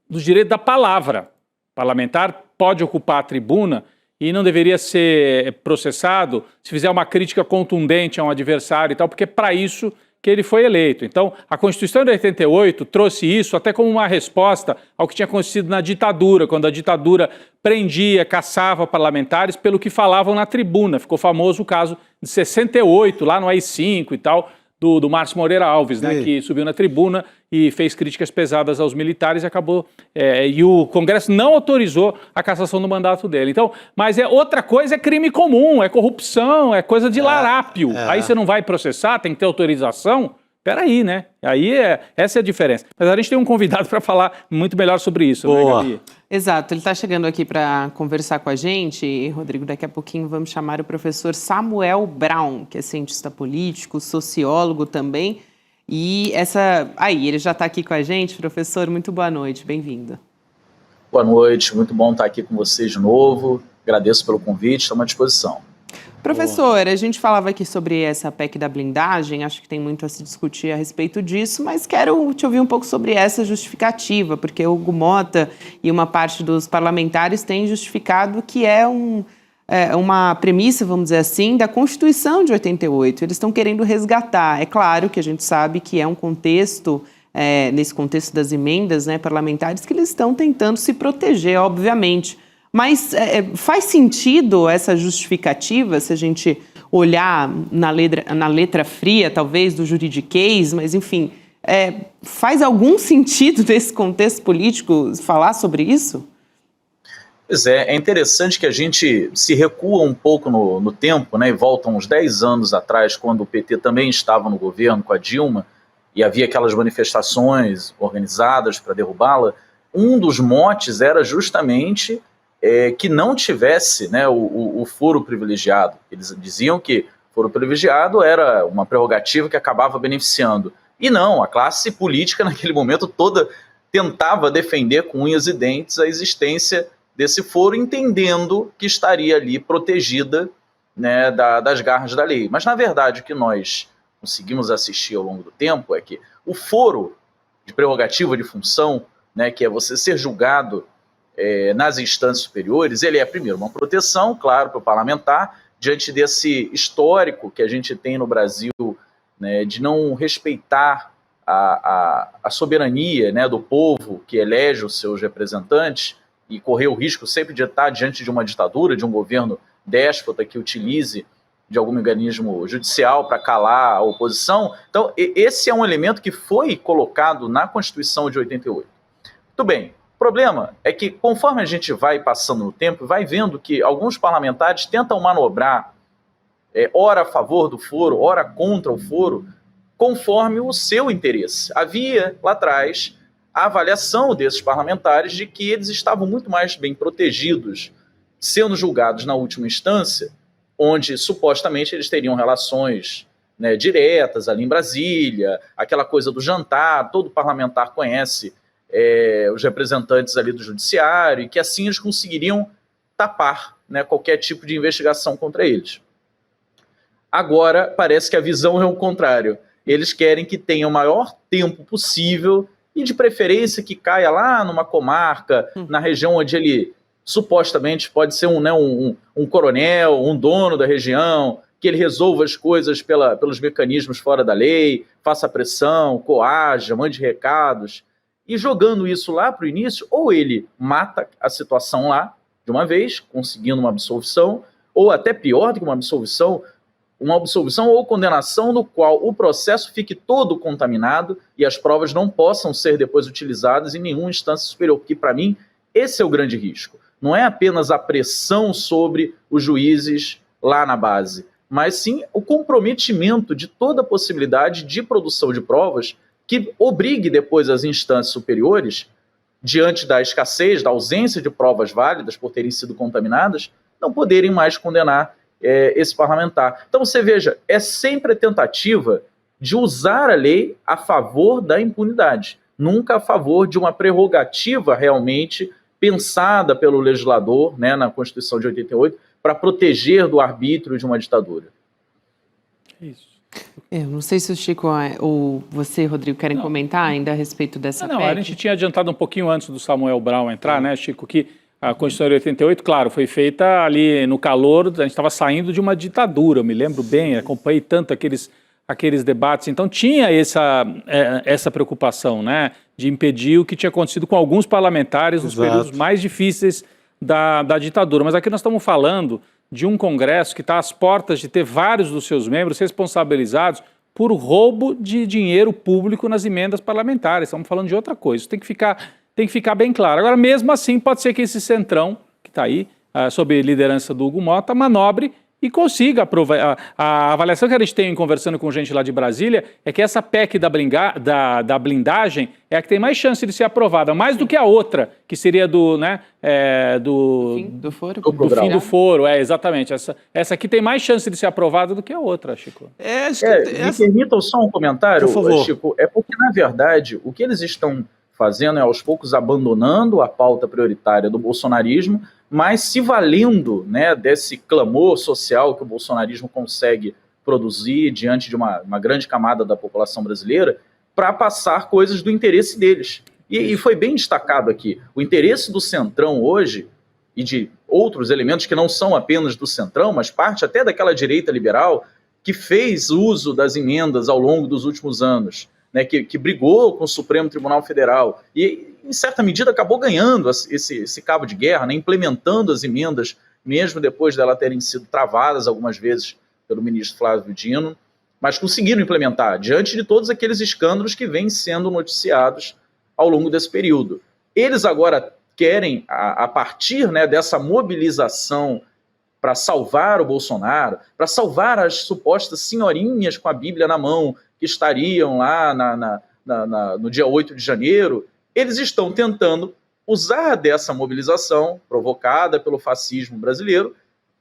dos direitos da palavra. Parlamentar pode ocupar a tribuna e não deveria ser processado se fizer uma crítica contundente a um adversário e tal, porque é para isso que ele foi eleito. Então, a Constituição de 88 trouxe isso até como uma resposta ao que tinha acontecido na ditadura, quando a ditadura prendia, caçava parlamentares pelo que falavam na tribuna. Ficou famoso o caso de 68, lá no AI-5 e tal, do Márcio Moreira Alves, né, que subiu na tribuna e fez críticas pesadas aos militares e acabou... e o Congresso não autorizou a cassação do mandato dele. Então, mas outra coisa é crime comum, é corrupção, é coisa de larápio. Aí você não vai processar, tem que ter autorização? Peraí, né? Aí essa é a diferença. Mas a gente tem um convidado para falar muito melhor sobre isso, né, Gabi? Exato, ele está chegando aqui para conversar com a gente. E, Rodrigo, daqui a pouquinho vamos chamar o professor Samuel Braun, que é cientista político, sociólogo também. E ele já está aqui com a gente. Professor, muito boa noite, bem-vindo. Boa noite, muito bom estar aqui com vocês de novo. Agradeço pelo convite, estamos à disposição. Professor, a gente falava aqui sobre essa PEC da blindagem, acho que tem muito a se discutir a respeito disso, mas quero te ouvir um pouco sobre essa justificativa, porque o Hugo Mota e uma parte dos parlamentares têm justificado que é uma premissa, vamos dizer assim, da Constituição de 88. Eles estão querendo resgatar. É claro que a gente sabe que é um contexto, nesse contexto das emendas, né, parlamentares, que eles estão tentando se proteger, obviamente. Mas faz sentido essa justificativa, se a gente olhar na letra fria, talvez, do juridiquês, mas, enfim, faz algum sentido nesse contexto político falar sobre isso? Pois é interessante que a gente se recua um pouco no tempo, né, e volta uns 10 anos atrás, quando o PT também estava no governo com a Dilma, e havia aquelas manifestações organizadas para derrubá-la. Um dos motes era justamente... que não tivesse, né, o foro privilegiado. Eles diziam que foro privilegiado era uma prerrogativa que acabava beneficiando. E não, a classe política naquele momento toda tentava defender com unhas e dentes a existência desse foro, entendendo que estaria ali protegida, né, das garras da lei. Mas, na verdade, o que nós conseguimos assistir ao longo do tempo é que o foro de prerrogativa de função, né, que é você ser julgado nas instâncias superiores, ele é, primeiro, uma proteção, claro, para o parlamentar, diante desse histórico que a gente tem no Brasil, né, de não respeitar a soberania, né, do povo que elege os seus representantes e correr o risco sempre de estar diante de uma ditadura, de um governo déspota que utilize de algum mecanismo judicial para calar a oposição. Então, esse é um elemento que foi colocado na Constituição de 88. Muito bem. O problema é que, conforme a gente vai passando no tempo, vai vendo que alguns parlamentares tentam manobrar, ora a favor do foro, ora contra o foro, conforme o seu interesse. Havia, lá atrás, a avaliação desses parlamentares de que eles estavam muito mais bem protegidos, sendo julgados na última instância, onde, supostamente, eles teriam relações, né, diretas ali em Brasília, aquela coisa do jantar, todo parlamentar conhece os representantes ali do judiciário, e que assim eles conseguiriam tapar, né, qualquer tipo de investigação contra eles. Agora, parece que a visão é o contrário. Eles querem que tenha o maior tempo possível e, de preferência, que caia lá numa comarca, na região onde ele supostamente pode ser um coronel, um dono da região, que ele resolva as coisas pelos mecanismos fora da lei, faça pressão, coaja, mande recados. E jogando isso lá para o início, ou ele mata a situação lá, de uma vez, conseguindo uma absolvição, ou até pior do que uma absolvição ou condenação no qual o processo fique todo contaminado e as provas não possam ser depois utilizadas em nenhuma instância superior, porque, para mim, esse é o grande risco. não é apenas a pressão sobre os juízes lá na base, mas sim o comprometimento de toda a possibilidade de produção de provas que obrigue depois as instâncias superiores, diante da escassez, da ausência de provas válidas por terem sido contaminadas, não poderem mais condenar esse parlamentar. Então você veja, é sempre a tentativa de usar a lei a favor da impunidade, nunca a favor de uma prerrogativa realmente pensada pelo legislador, né, na Constituição de 88, para proteger do arbítrio de uma ditadura. Isso. Eu não sei se o Chico ou você, Rodrigo, querem comentar ainda a respeito dessa PEC. A gente tinha adiantado um pouquinho antes do Samuel Brown entrar, né, Chico, que a Constituição de 88, claro, foi feita ali no calor, a gente estava saindo de uma ditadura, eu me lembro bem, acompanhei tanto aqueles debates, então tinha essa preocupação, né, de impedir o que tinha acontecido com alguns parlamentares nos períodos mais difíceis da ditadura. Mas aqui nós estamos falando de um Congresso que está às portas de ter vários dos seus membros responsabilizados por roubo de dinheiro público nas emendas parlamentares. Estamos falando de outra coisa, isso tem que ficar bem claro. Agora, mesmo assim, pode ser que esse centrão, que está aí, sob liderança do Hugo Mota, manobre e consiga aprovar. A avaliação que a gente tem conversando com gente lá de Brasília é que essa PEC da blindagem é a que tem mais chance de ser aprovada, mais do que a outra, que seria do fim do foro, exatamente. Essa aqui tem mais chance de ser aprovada do que a outra, Chico. Me permitam só um comentário, por favor. Chico. É porque, na verdade, o que eles estão fazendo é, aos poucos, abandonando a pauta prioritária do bolsonarismo, mas se valendo, né, desse clamor social que o bolsonarismo consegue produzir diante de uma grande camada da população brasileira, para passar coisas do interesse deles. E foi bem destacado aqui, o interesse do Centrão hoje, e de outros elementos que não são apenas do Centrão, mas parte até daquela direita liberal que fez uso das emendas ao longo dos últimos anos, né, que brigou com o Supremo Tribunal Federal e, em certa medida, acabou ganhando esse cabo de guerra, né, implementando as emendas, mesmo depois delas terem sido travadas algumas vezes pelo ministro Flávio Dino, mas conseguiram implementar, diante de todos aqueles escândalos que vêm sendo noticiados ao longo desse período. Eles agora querem, a partir, né, dessa mobilização para salvar o Bolsonaro, para salvar as supostas senhorinhas com a Bíblia na mão, que estariam lá no dia 8 de janeiro, eles estão tentando usar dessa mobilização provocada pelo fascismo brasileiro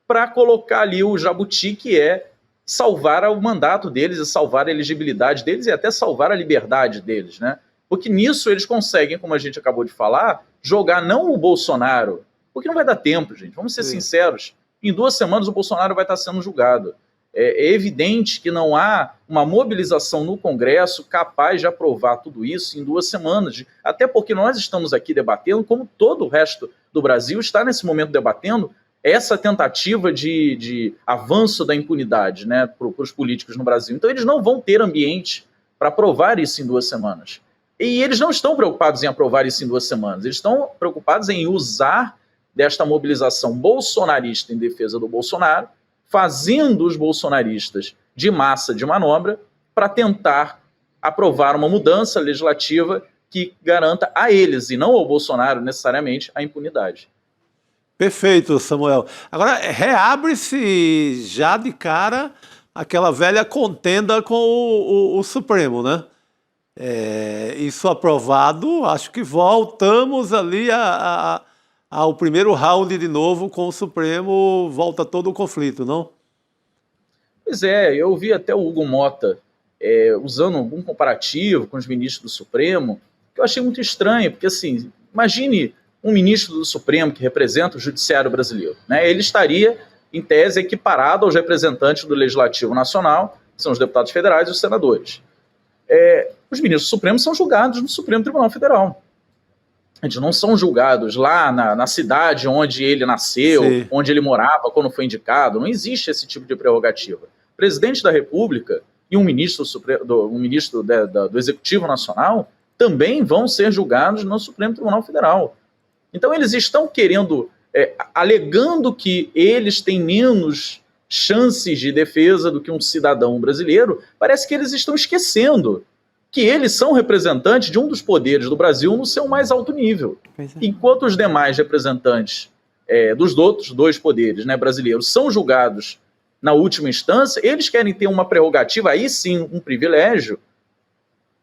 para colocar ali o jabuti, que é salvar o mandato deles e salvar a elegibilidade deles e até salvar a liberdade deles, né? Porque nisso eles conseguem, como a gente acabou de falar, jogar não o Bolsonaro, porque não vai dar tempo, gente, vamos ser sinceros, em 2 semanas o Bolsonaro vai estar sendo julgado. É evidente que não há uma mobilização no Congresso capaz de aprovar tudo isso em 2 semanas, até porque nós estamos aqui debatendo, como todo o resto do Brasil está nesse momento debatendo, essa tentativa de avanço da impunidade, né, para os políticos no Brasil. Então eles não vão ter ambiente para aprovar isso em 2 semanas. E eles não estão preocupados em aprovar isso em 2 semanas, eles estão preocupados em usar desta mobilização bolsonarista em defesa do Bolsonaro, fazendo os bolsonaristas de massa de manobra para tentar aprovar uma mudança legislativa que garanta a eles, e não ao Bolsonaro necessariamente, a impunidade. Perfeito, Samuel. Agora, reabre-se já de cara aquela velha contenda com o Supremo, né? Isso aprovado, acho que voltamos ali ao primeiro round de novo com o Supremo, volta todo o conflito, não? Pois é, eu vi até o Hugo Mota usando algum comparativo com os ministros do Supremo, que eu achei muito estranho, porque assim, imagine um ministro do Supremo que representa o judiciário brasileiro, né? Ele estaria, em tese, equiparado aos representantes do Legislativo Nacional, que são os deputados federais e os senadores. Os ministros do Supremo são julgados no Supremo Tribunal Federal. Eles não são julgados lá na cidade onde ele nasceu, sim, onde ele morava quando foi indicado. Não existe esse tipo de prerrogativa. O presidente da República e um ministro do Executivo Nacional também vão ser julgados no Supremo Tribunal Federal. Então eles estão querendo, alegando que eles têm menos chances de defesa do que um cidadão brasileiro, parece que eles estão esquecendo que eles são representantes de um dos poderes do Brasil no seu mais alto nível. Enquanto os demais representantes dos outros dois poderes, né, brasileiros são julgados na última instância, eles querem ter uma prerrogativa, aí sim, um privilégio,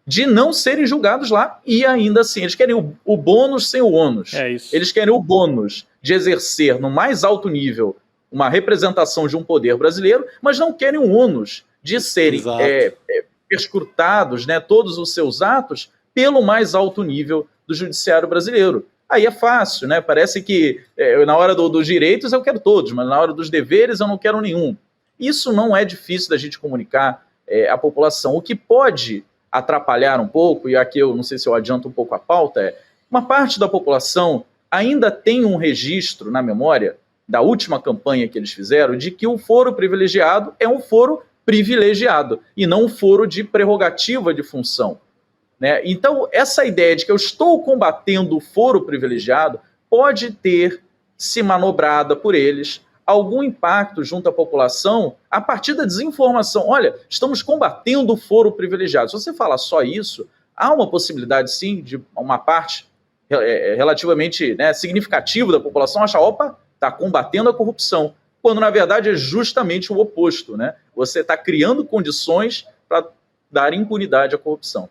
de não serem julgados lá, e ainda assim, eles querem o bônus sem o ônus. Eles querem o bônus de exercer no mais alto nível uma representação de um poder brasileiro, mas não querem o ônus de serem perscrutados, né, todos os seus atos pelo mais alto nível do judiciário brasileiro. Aí é fácil, né? Parece que na hora dos direitos eu quero todos, mas na hora dos deveres eu não quero nenhum. Isso não é difícil da gente comunicar à população. O que pode atrapalhar um pouco, e aqui eu não sei se eu adianto um pouco a pauta, uma parte da população ainda tem um registro na memória da última campanha que eles fizeram de que o foro privilegiado é um foro privilegiado e não um foro de prerrogativa de função. Né? Então, essa ideia de que eu estou combatendo o foro privilegiado pode ter se manobrada por eles algum impacto junto à população a partir da desinformação. Olha, estamos combatendo o foro privilegiado. Se você falar só isso, há uma possibilidade, sim, de uma parte relativamente, né, significativa da população achar, opa, está combatendo a corrupção, quando na verdade é justamente o oposto, né? Você está criando condições para dar impunidade à corrupção.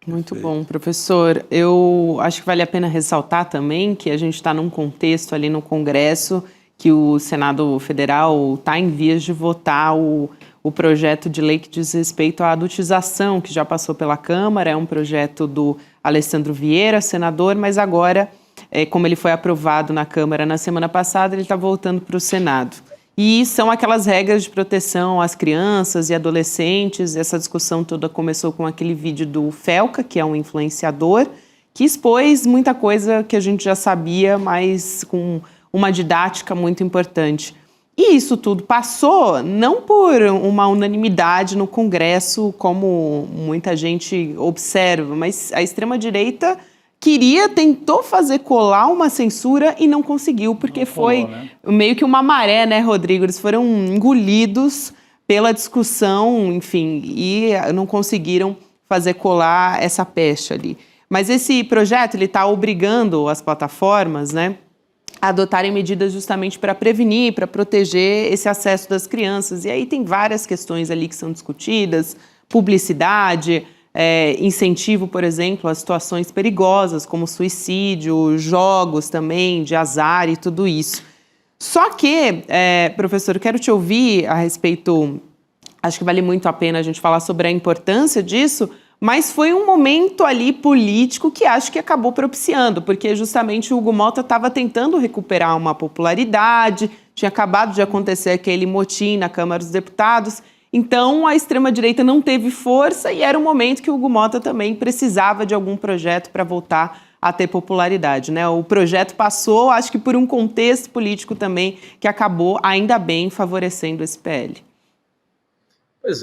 Muito bom, professor. Eu acho que vale a pena ressaltar também que a gente está num contexto ali no Congresso que o Senado Federal está em vias de votar o projeto de lei que diz respeito à adultização, que já passou pela Câmara, é um projeto do Alessandro Vieira, senador, mas agora, como ele foi aprovado na Câmara na semana passada, ele está voltando para o Senado. E são aquelas regras de proteção às crianças e adolescentes. Essa discussão toda começou com aquele vídeo do Felca, que é um influenciador, que expôs muita coisa que a gente já sabia, mas com uma didática muito importante. E isso tudo passou não por uma unanimidade no Congresso, como muita gente observa, mas a extrema-direita tentou fazer colar uma censura e não conseguiu, porque foi meio que uma maré, né, Rodrigo? Eles foram engolidos pela discussão, enfim, e não conseguiram fazer colar essa peste ali. Mas esse projeto, ele está obrigando as plataformas, né, a adotarem medidas justamente para prevenir, para proteger esse acesso das crianças. E aí tem várias questões ali que são discutidas, publicidade, incentivo, por exemplo, a situações perigosas, como suicídio, jogos também, de azar e tudo isso. Só que, professor, eu quero te ouvir a respeito, acho que vale muito a pena a gente falar sobre a importância disso, mas foi um momento ali político que acho que acabou propiciando, porque justamente o Hugo Malta estava tentando recuperar uma popularidade, tinha acabado de acontecer aquele motim na Câmara dos Deputados, então a extrema-direita não teve força e era um momento que o Hugo Malta também precisava de algum projeto para voltar a ter popularidade, né? O projeto passou, acho que por um contexto político também que acabou, ainda bem, favorecendo esse PL. Pois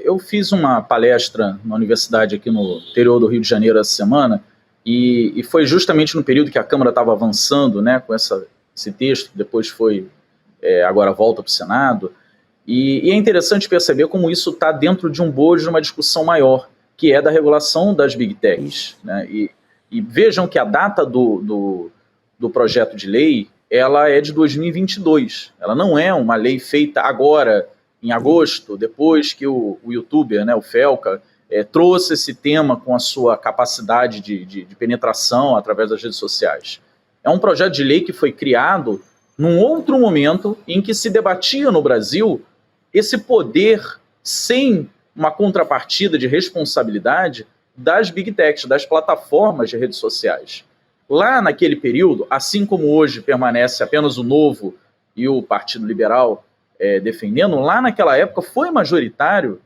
eu fiz uma palestra na universidade aqui no interior do Rio de Janeiro essa semana e foi justamente no período que a Câmara estava avançando, né, com esse texto, que depois agora volta para o Senado, e é interessante perceber como isso está dentro de um bojo de uma discussão maior, que é da regulação das Big Techs, né, e vejam que a data do projeto de lei, ela é de 2022, ela não é uma lei feita agora, em agosto, depois que o youtuber, né, o Felca, trouxe esse tema com a sua capacidade de penetração através das redes sociais. É um projeto de lei que foi criado num outro momento em que se debatia no Brasil esse poder sem uma contrapartida de responsabilidade das Big Techs, das plataformas de redes sociais. Lá naquele período, assim como hoje permanece apenas o Novo e o Partido Liberal defendendo, lá naquela época foi majoritário,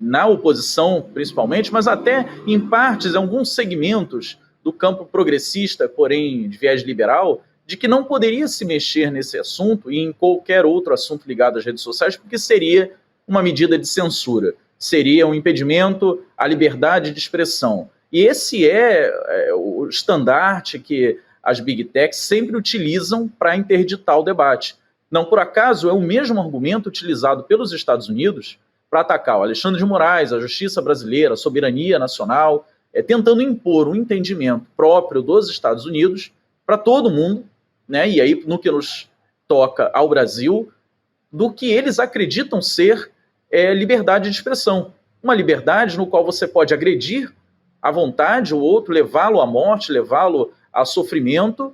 na oposição principalmente, mas até em partes, em alguns segmentos do campo progressista, porém de viés liberal, de que não poderia se mexer nesse assunto e em qualquer outro assunto ligado às redes sociais, porque seria uma medida de censura, seria um impedimento à liberdade de expressão. E esse é o estandarte que as Big Techs sempre utilizam para interditar o debate. Não por acaso é o mesmo argumento utilizado pelos Estados Unidos para atacar o Alexandre de Moraes, a justiça brasileira, a soberania nacional, tentando impor um entendimento próprio dos Estados Unidos para todo mundo, né, e aí no que nos toca ao Brasil, do que eles acreditam ser liberdade de expressão. Uma liberdade no qual você pode agredir à vontade o outro, levá-lo à morte, levá-lo a sofrimento,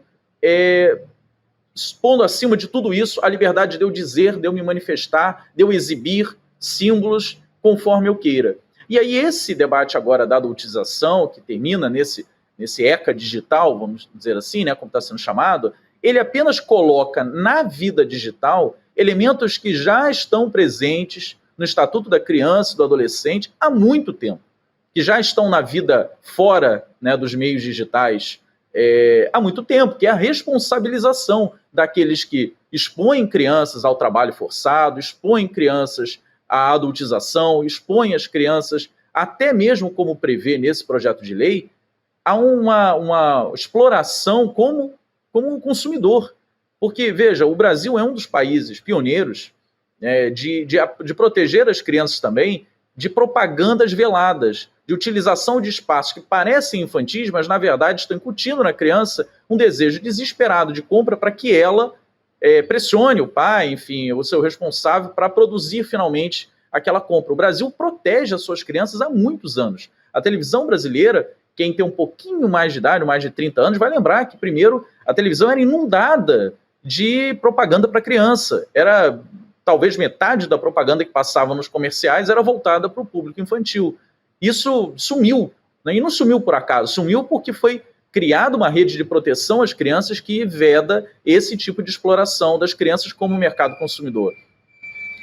expondo acima de tudo isso a liberdade de eu dizer, de eu me manifestar, de eu exibir símbolos conforme eu queira. E aí esse debate agora da adultização, que termina nesse ECA digital, vamos dizer assim, né, como está sendo chamado, ele apenas coloca na vida digital elementos que já estão presentes no Estatuto da Criança e do Adolescente há muito tempo, que já estão na vida fora, né, dos meios digitais há muito tempo, que é a responsabilização daqueles que expõem crianças ao trabalho forçado, expõem crianças à adultização, expõem as crianças, até mesmo como prevê nesse projeto de lei, a uma exploração como um consumidor. Porque, veja, o Brasil é um dos países pioneiros de proteger as crianças também de propagandas veladas, de utilização de espaços que parecem infantis, mas na verdade estão incutindo na criança um desejo desesperado de compra para que ela pressione o pai, enfim, o seu responsável para produzir finalmente aquela compra. O Brasil protege as suas crianças há muitos anos. A televisão brasileira, quem tem um pouquinho mais de idade, mais de 30 anos, vai lembrar que primeiro a televisão era inundada de propaganda para criança. Era talvez metade da propaganda que passava nos comerciais era voltada para o público infantil. Isso sumiu, né? E não sumiu por acaso, sumiu porque foi criada uma rede de proteção às crianças que veda esse tipo de exploração das crianças como mercado consumidor.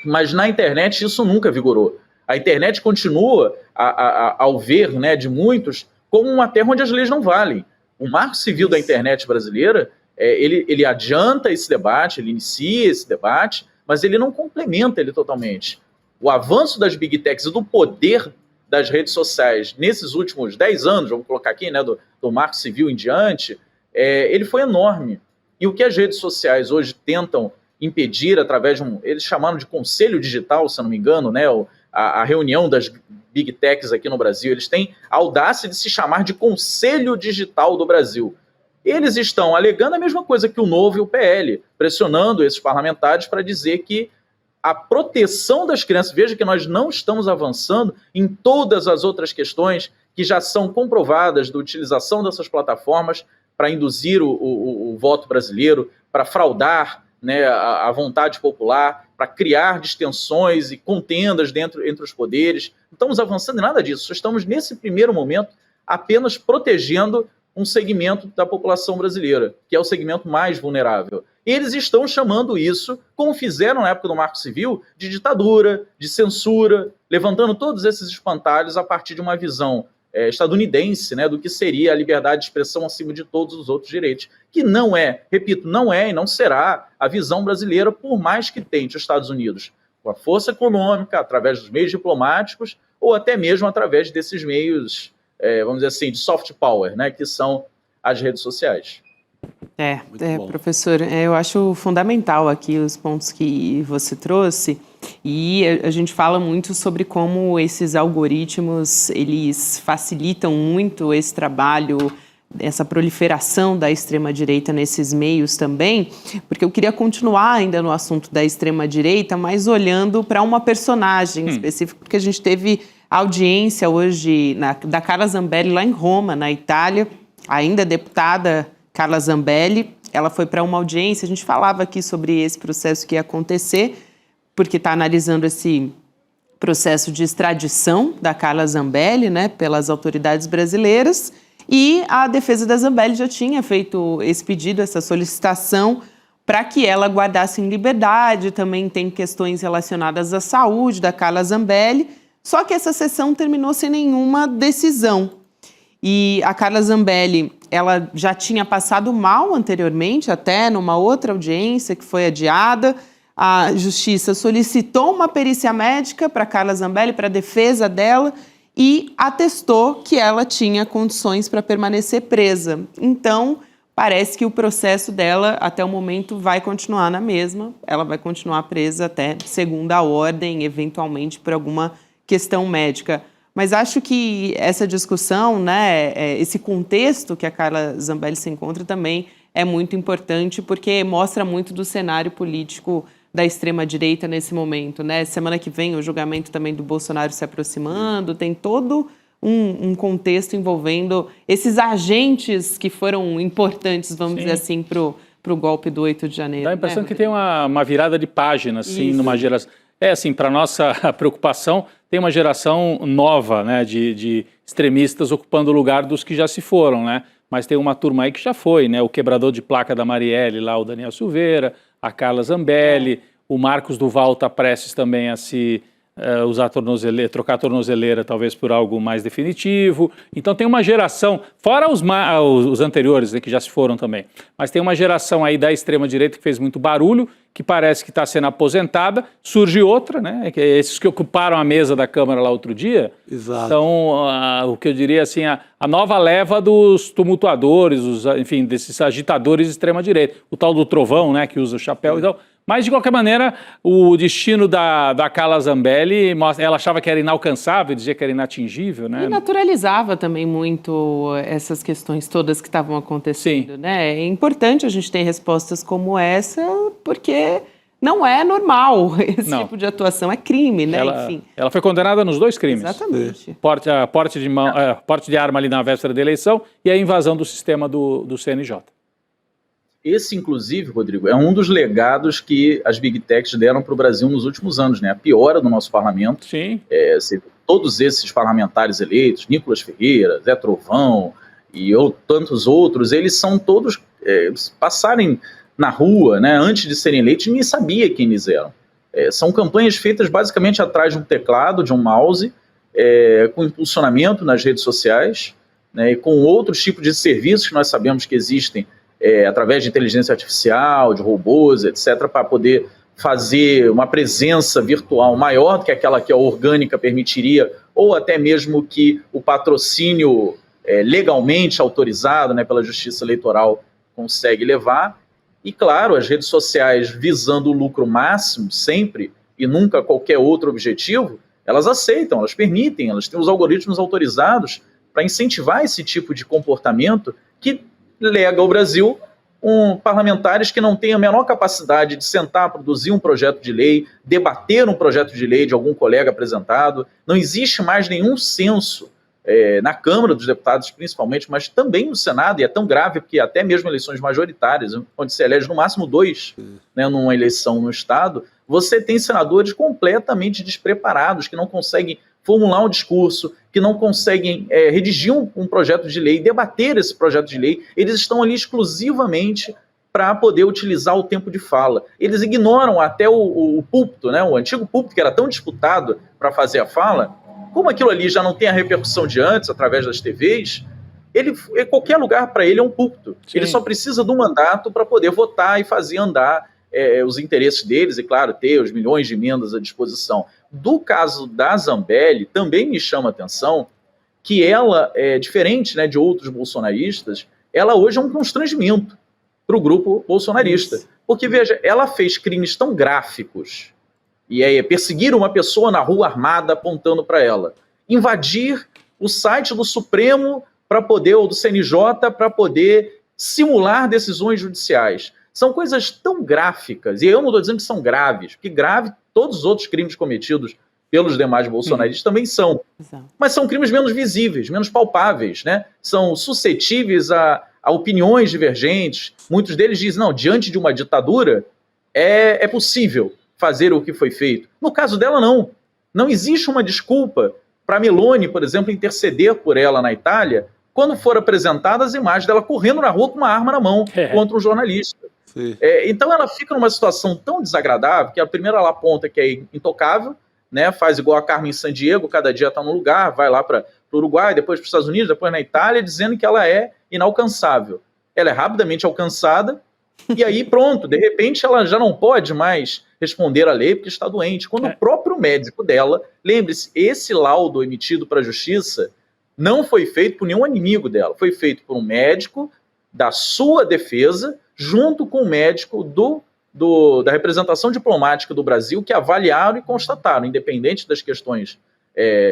Mas na internet isso nunca vigorou. A internet continua, ao ver, né, de muitos, como uma terra onde as leis não valem. O marco civil da internet brasileira, ele adianta esse debate, ele inicia esse debate, mas ele não complementa ele totalmente. O avanço das big techs e do poder das redes sociais nesses últimos 10 anos, vamos colocar aqui, né, do marco civil em diante, ele foi enorme. E o que as redes sociais hoje tentam impedir através de eles chamaram de conselho digital, se eu não me engano, né, a reunião das big techs aqui no Brasil, eles têm a audácia de se chamar de Conselho Digital do Brasil. Eles estão alegando a mesma coisa que o Novo e o PL, pressionando esses parlamentares para dizer que a proteção das crianças, veja que nós não estamos avançando em todas as outras questões que já são comprovadas da utilização dessas plataformas para induzir o voto brasileiro, para fraudar, né, a vontade popular, para criar distensões e contendas entre os poderes. Não estamos avançando em nada disso, só estamos nesse primeiro momento apenas protegendo um segmento da população brasileira, que é o segmento mais vulnerável. Eles estão chamando isso, como fizeram na época do Marco Civil, de ditadura, de censura, levantando todos esses espantalhos a partir de uma visão estadunidense, né, do que seria a liberdade de expressão acima de todos os outros direitos, que não é, repito, não é e não será a visão brasileira, por mais que tente os Estados Unidos, com a força econômica, através dos meios diplomáticos, ou até mesmo através desses meios, vamos dizer assim, de soft power, né, que são as redes sociais. Professor, eu acho fundamental aqui os pontos que você trouxe, e a gente fala muito sobre como esses algoritmos, eles facilitam muito esse trabalho, essa proliferação da extrema-direita nesses meios também, porque eu queria continuar ainda no assunto da extrema-direita, mas olhando para uma personagem específica, porque a gente teve audiência hoje da Carla Zambelli lá em Roma, na Itália, ainda deputada Carla Zambelli, ela foi para uma audiência, a gente falava aqui sobre esse processo que ia acontecer, porque está analisando esse processo de extradição da Carla Zambelli, né, pelas autoridades brasileiras, e a defesa da Zambelli já tinha feito esse pedido, essa solicitação, para que ela guardasse em liberdade. Também tem questões relacionadas à saúde da Carla Zambelli, só que essa sessão terminou sem nenhuma decisão. E a Carla Zambelli, ela já tinha passado mal anteriormente, até numa outra audiência que foi adiada. A Justiça solicitou uma perícia médica para Carla Zambelli, para a defesa dela, e atestou que ela tinha condições para permanecer presa. Então, parece que o processo dela, até o momento, vai continuar na mesma. Ela vai continuar presa até segunda ordem, eventualmente por alguma questão médica. Mas acho que essa discussão, né, esse contexto que a Carla Zambelli se encontra também é muito importante, porque mostra muito do cenário político da extrema-direita nesse momento, né? Semana que vem o julgamento também do Bolsonaro se aproximando, tem todo um contexto envolvendo esses agentes que foram importantes, vamos dizer assim, para o golpe do 8 de janeiro. Dá a impressão que tem uma virada de página, assim, numa geração. Assim, para nossa preocupação, tem uma geração nova, né, de extremistas ocupando o lugar dos que já se foram, né? Mas tem uma turma aí que já foi, né? O quebrador de placa da Marielle, lá, o Daniel Silveira, a Carla Zambelli, o Marcos Duval está prestes também a se usar trocar a tornozeleira talvez por algo mais definitivo. Então tem uma geração, fora os anteriores, né, que já se foram também, mas tem uma geração aí da extrema-direita que fez muito barulho, que parece que está sendo aposentada, surge outra, né? Esses que ocuparam a mesa da Câmara lá outro dia, são o que eu diria assim, a nova leva dos tumultuadores, enfim, desses agitadores de extrema-direita. O tal do Trovão, né, que usa o chapéu e tal. Mas, de qualquer maneira, o destino da Carla Zambelli, ela achava que era inalcançável, dizia que era inatingível, né? E naturalizava também muito essas questões todas que estavam acontecendo, né? É importante a gente ter respostas como essa, porque não é normal esse tipo de atuação, é crime, né? Enfim. Ela foi condenada nos 2 crimes. Exatamente. Porte de arma ali na véspera da eleição e a invasão do sistema do CNJ. Esse, inclusive, Rodrigo, é um dos legados que as Big Techs deram para o Brasil nos últimos anos, né? A piora do nosso parlamento. Sim. Todos esses parlamentares eleitos, Nicolas Ferreira, Zé Trovão e tantos outros, eles são todos passarem na rua, né? Antes de serem eleitos, ninguém sabia quem eles eram. São campanhas feitas basicamente atrás de um teclado, de um mouse, com impulsionamento nas redes sociais, né? E com outros tipos de serviços que nós sabemos que existem através de inteligência artificial, de robôs, etc., para poder fazer uma presença virtual maior do que aquela que a orgânica permitiria, ou até mesmo que o patrocínio legalmente autorizado, né, pela Justiça Eleitoral consegue levar. E, claro, as redes sociais visando o lucro máximo sempre e nunca qualquer outro objetivo, elas aceitam, elas permitem, elas têm os algoritmos autorizados para incentivar esse tipo de comportamento que lega ao Brasil parlamentares que não têm a menor capacidade de sentar, produzir um projeto de lei, debater um projeto de lei de algum colega apresentado. Não existe mais nenhum senso na Câmara dos Deputados, principalmente, mas também no Senado, e é tão grave porque até mesmo eleições majoritárias, onde se elege no máximo 2, né, numa eleição no Estado, você tem senadores completamente despreparados, que não conseguem formular um discurso, que não conseguem redigir um projeto de lei, debater esse projeto de lei. Eles estão ali exclusivamente para poder utilizar o tempo de fala. Eles ignoram até o púlpito, né? O antigo púlpito, que era tão disputado para fazer a fala. Como aquilo ali já não tem a repercussão de antes, através das TVs, qualquer lugar para ele é um púlpito. Sim. Ele só precisa de um mandato para poder votar e fazer andar os interesses deles e, claro, ter os milhões de emendas à disposição. Do caso da Zambelli, também me chama a atenção que ela, diferente, né, de outros bolsonaristas, ela hoje é um constrangimento para o grupo bolsonarista. Isso. Porque, veja, ela fez crimes tão gráficos, e perseguir uma pessoa na rua armada apontando para ela, invadir o site do Supremo ou do CNJ para poder simular decisões judiciais. São coisas tão gráficas, e eu não estou dizendo que são graves, porque grave todos os outros crimes cometidos pelos demais bolsonaristas também são. Exato. Mas são crimes menos visíveis, menos palpáveis, né? São suscetíveis a opiniões divergentes. Muitos deles dizem, não, diante de uma ditadura é possível fazer o que foi feito. No caso dela, não. Não existe uma desculpa para Meloni, por exemplo, interceder por ela na Itália, quando foram apresentadas as imagens dela correndo na rua com uma arma na mão contra um jornalista. Então ela fica numa situação tão desagradável que a primeira ela aponta que é intocável, né, faz igual a Carmen Sandiego, cada dia está num lugar, vai lá para o Uruguai, depois para os Estados Unidos, depois na Itália, dizendo que ela é inalcançável. Ela é rapidamente alcançada e aí pronto, de repente ela já não pode mais responder à lei porque está doente. Quando o próprio médico dela, lembre-se, esse laudo emitido para a justiça não foi feito por nenhum inimigo dela, foi feito por um médico da sua defesa, junto com o médico da representação diplomática do Brasil, que avaliaram e constataram, independente das questões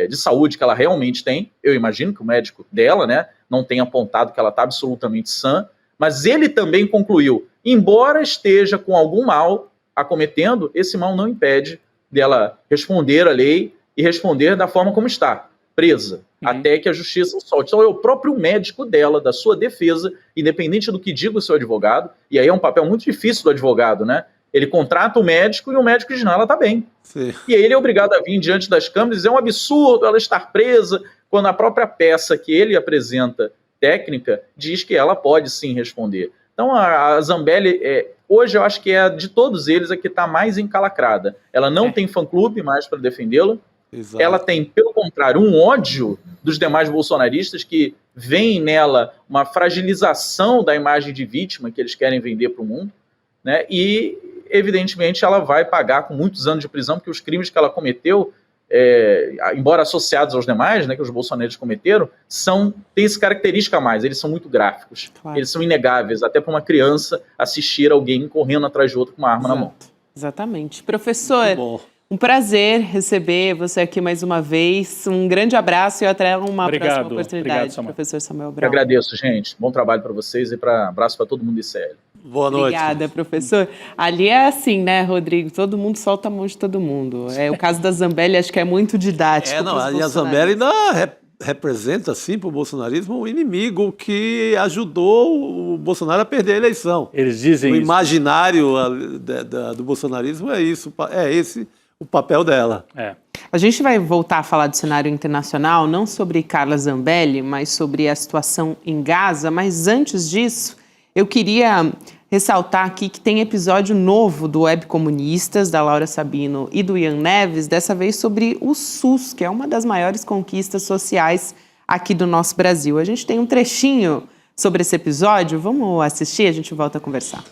de saúde que ela realmente tem, eu imagino que o médico dela, né, não tenha apontado que ela está absolutamente sã, Mas ele também concluiu, embora esteja com algum mal acometendo, esse mal não impede dela responder à lei e responder da forma como está, presa, até que a justiça o solte. Então é o próprio médico dela, da sua defesa, independente do que diga o seu advogado, e aí é um papel muito difícil do advogado, né? Ele contrata o médico e o médico diz, não, ela está bem. Sim. E aí ele é obrigado a vir diante das câmeras e dizer, é um absurdo ela estar presa, quando a própria peça que ele apresenta, técnica, diz que ela pode sim responder. Então a Zambelli, hoje eu acho que é de todos eles a que está mais encalacrada. Ela não tem fã-clube mais para defendê-la. Exato. Ela tem, pelo contrário, um ódio dos demais bolsonaristas que veem nela uma fragilização da imagem de vítima que eles querem vender para o mundo, né? E, evidentemente, ela vai pagar com muitos anos de prisão, porque os crimes que ela cometeu, embora associados aos demais, né, que os bolsonaristas cometeram, têm essa característica a mais, eles são muito gráficos, eles são inegáveis, até para uma criança assistir alguém correndo atrás de outro com uma arma na mão. Exatamente. Professor, um prazer receber você aqui mais uma vez, um grande abraço e até uma próxima oportunidade, professor Samuel Abrão. Eu agradeço, gente, bom trabalho para vocês e abraço para todo mundo do ICL. Boa noite. Obrigada, professor. Ali é assim, né, Rodrigo? Todo mundo solta a mão de todo mundo. O caso da Zambelli acho que é muito didático. E a Zambelli ainda representa, assim, para o bolsonarismo, um inimigo que ajudou o Bolsonaro a perder a eleição. Eles dizem o imaginário do bolsonarismo é isso, é esse o papel dela. A gente vai voltar a falar do cenário internacional, não sobre Carla Zambelli, mas sobre a situação em Gaza. Mas antes disso, eu queria ressaltar aqui que tem episódio novo do Web Comunistas, da Laura Sabino e do Ian Neves, dessa vez sobre o SUS, que é uma das maiores conquistas sociais aqui do nosso Brasil. A gente tem um trechinho sobre esse episódio, vamos assistir, a gente volta a conversar.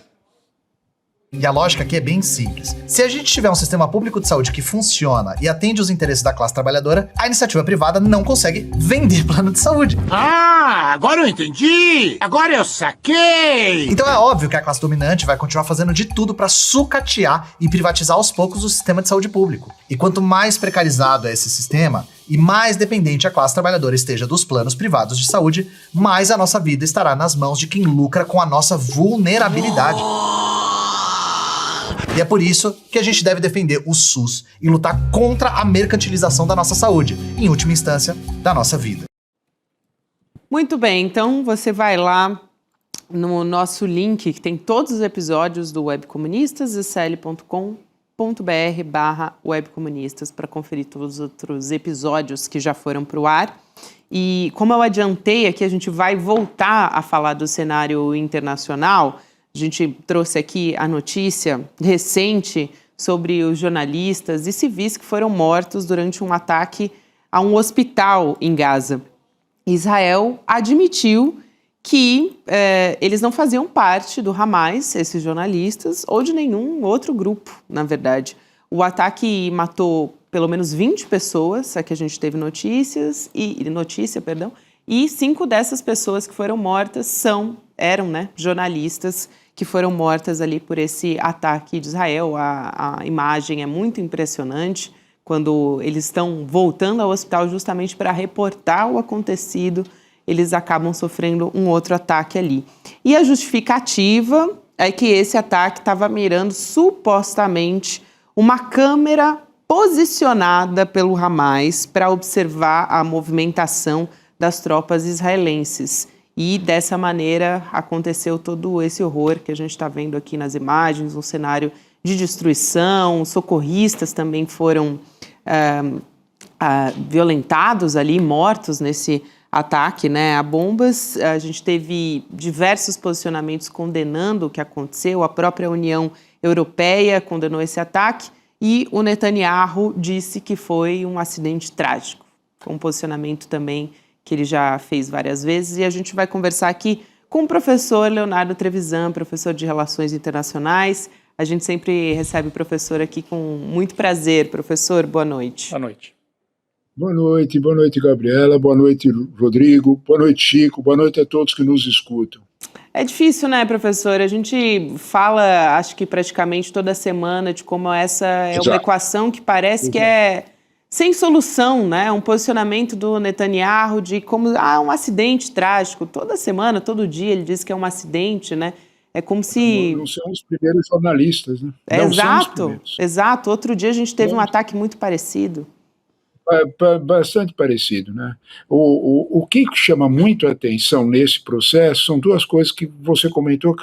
E a lógica aqui é bem simples. Se a gente tiver um sistema público de saúde que funciona e atende os interesses da classe trabalhadora, a iniciativa privada não consegue vender plano de saúde. Ah, agora eu entendi! Agora eu saquei! Então é óbvio que a classe dominante vai continuar fazendo de tudo para sucatear e privatizar aos poucos o sistema de saúde público. E quanto mais precarizado é esse sistema, e mais dependente a classe trabalhadora esteja dos planos privados de saúde, mais a nossa vida estará nas mãos de quem lucra com a nossa vulnerabilidade. E é por isso que a gente deve defender o SUS e lutar contra a mercantilização da nossa saúde, em última instância, da nossa vida. Muito bem, então você vai lá no nosso link, que tem todos os episódios do Web Comunistas, icl.com.br/webcomunistas, para conferir todos os outros episódios que já foram para o ar. E como eu adiantei aqui, a gente vai voltar a falar do cenário internacional. A gente trouxe aqui a notícia recente sobre os jornalistas e civis que foram mortos durante um ataque a um hospital em Gaza. Israel admitiu que eles não faziam parte do Hamas, esses jornalistas, ou de nenhum outro grupo, na verdade. O ataque matou pelo menos 20 pessoas, aqui a gente teve notícia, e 5 dessas pessoas que foram mortas eram jornalistas que foram mortas ali por esse ataque de Israel. A imagem é muito impressionante quando eles estão voltando ao hospital justamente para reportar o acontecido, eles acabam sofrendo um outro ataque ali. E a justificativa é que esse ataque estava mirando supostamente uma câmera posicionada pelo Hamas para observar a movimentação das tropas israelenses. E dessa maneira aconteceu todo esse horror que a gente está vendo aqui nas imagens, um cenário de destruição, socorristas também foram violentados ali, mortos nesse ataque, a bombas. A gente teve diversos posicionamentos condenando o que aconteceu, a própria União Europeia condenou esse ataque e o Netanyahu disse que foi um acidente trágico, um posicionamento também que ele já fez várias vezes, e a gente vai conversar aqui com o professor Leonardo Trevisan, professor de Relações Internacionais. A gente sempre recebe o professor aqui com muito prazer. Professor, boa noite. Boa noite. Boa noite, Gabriela, boa noite, Rodrigo, boa noite, Chico, boa noite a todos que nos escutam. É difícil, né, professor? A gente fala, acho que praticamente toda semana, de como essa é uma equação que parece que é sem solução, né? Um posicionamento do Netanyahu de como um acidente trágico. Toda semana, todo dia ele diz que é um acidente, né? É como se... Não são os primeiros jornalistas, né? Não Exato, exato. Outro dia a gente teve um ataque muito parecido. Bastante parecido, né? O que chama muito a atenção nesse processo são duas coisas que você comentou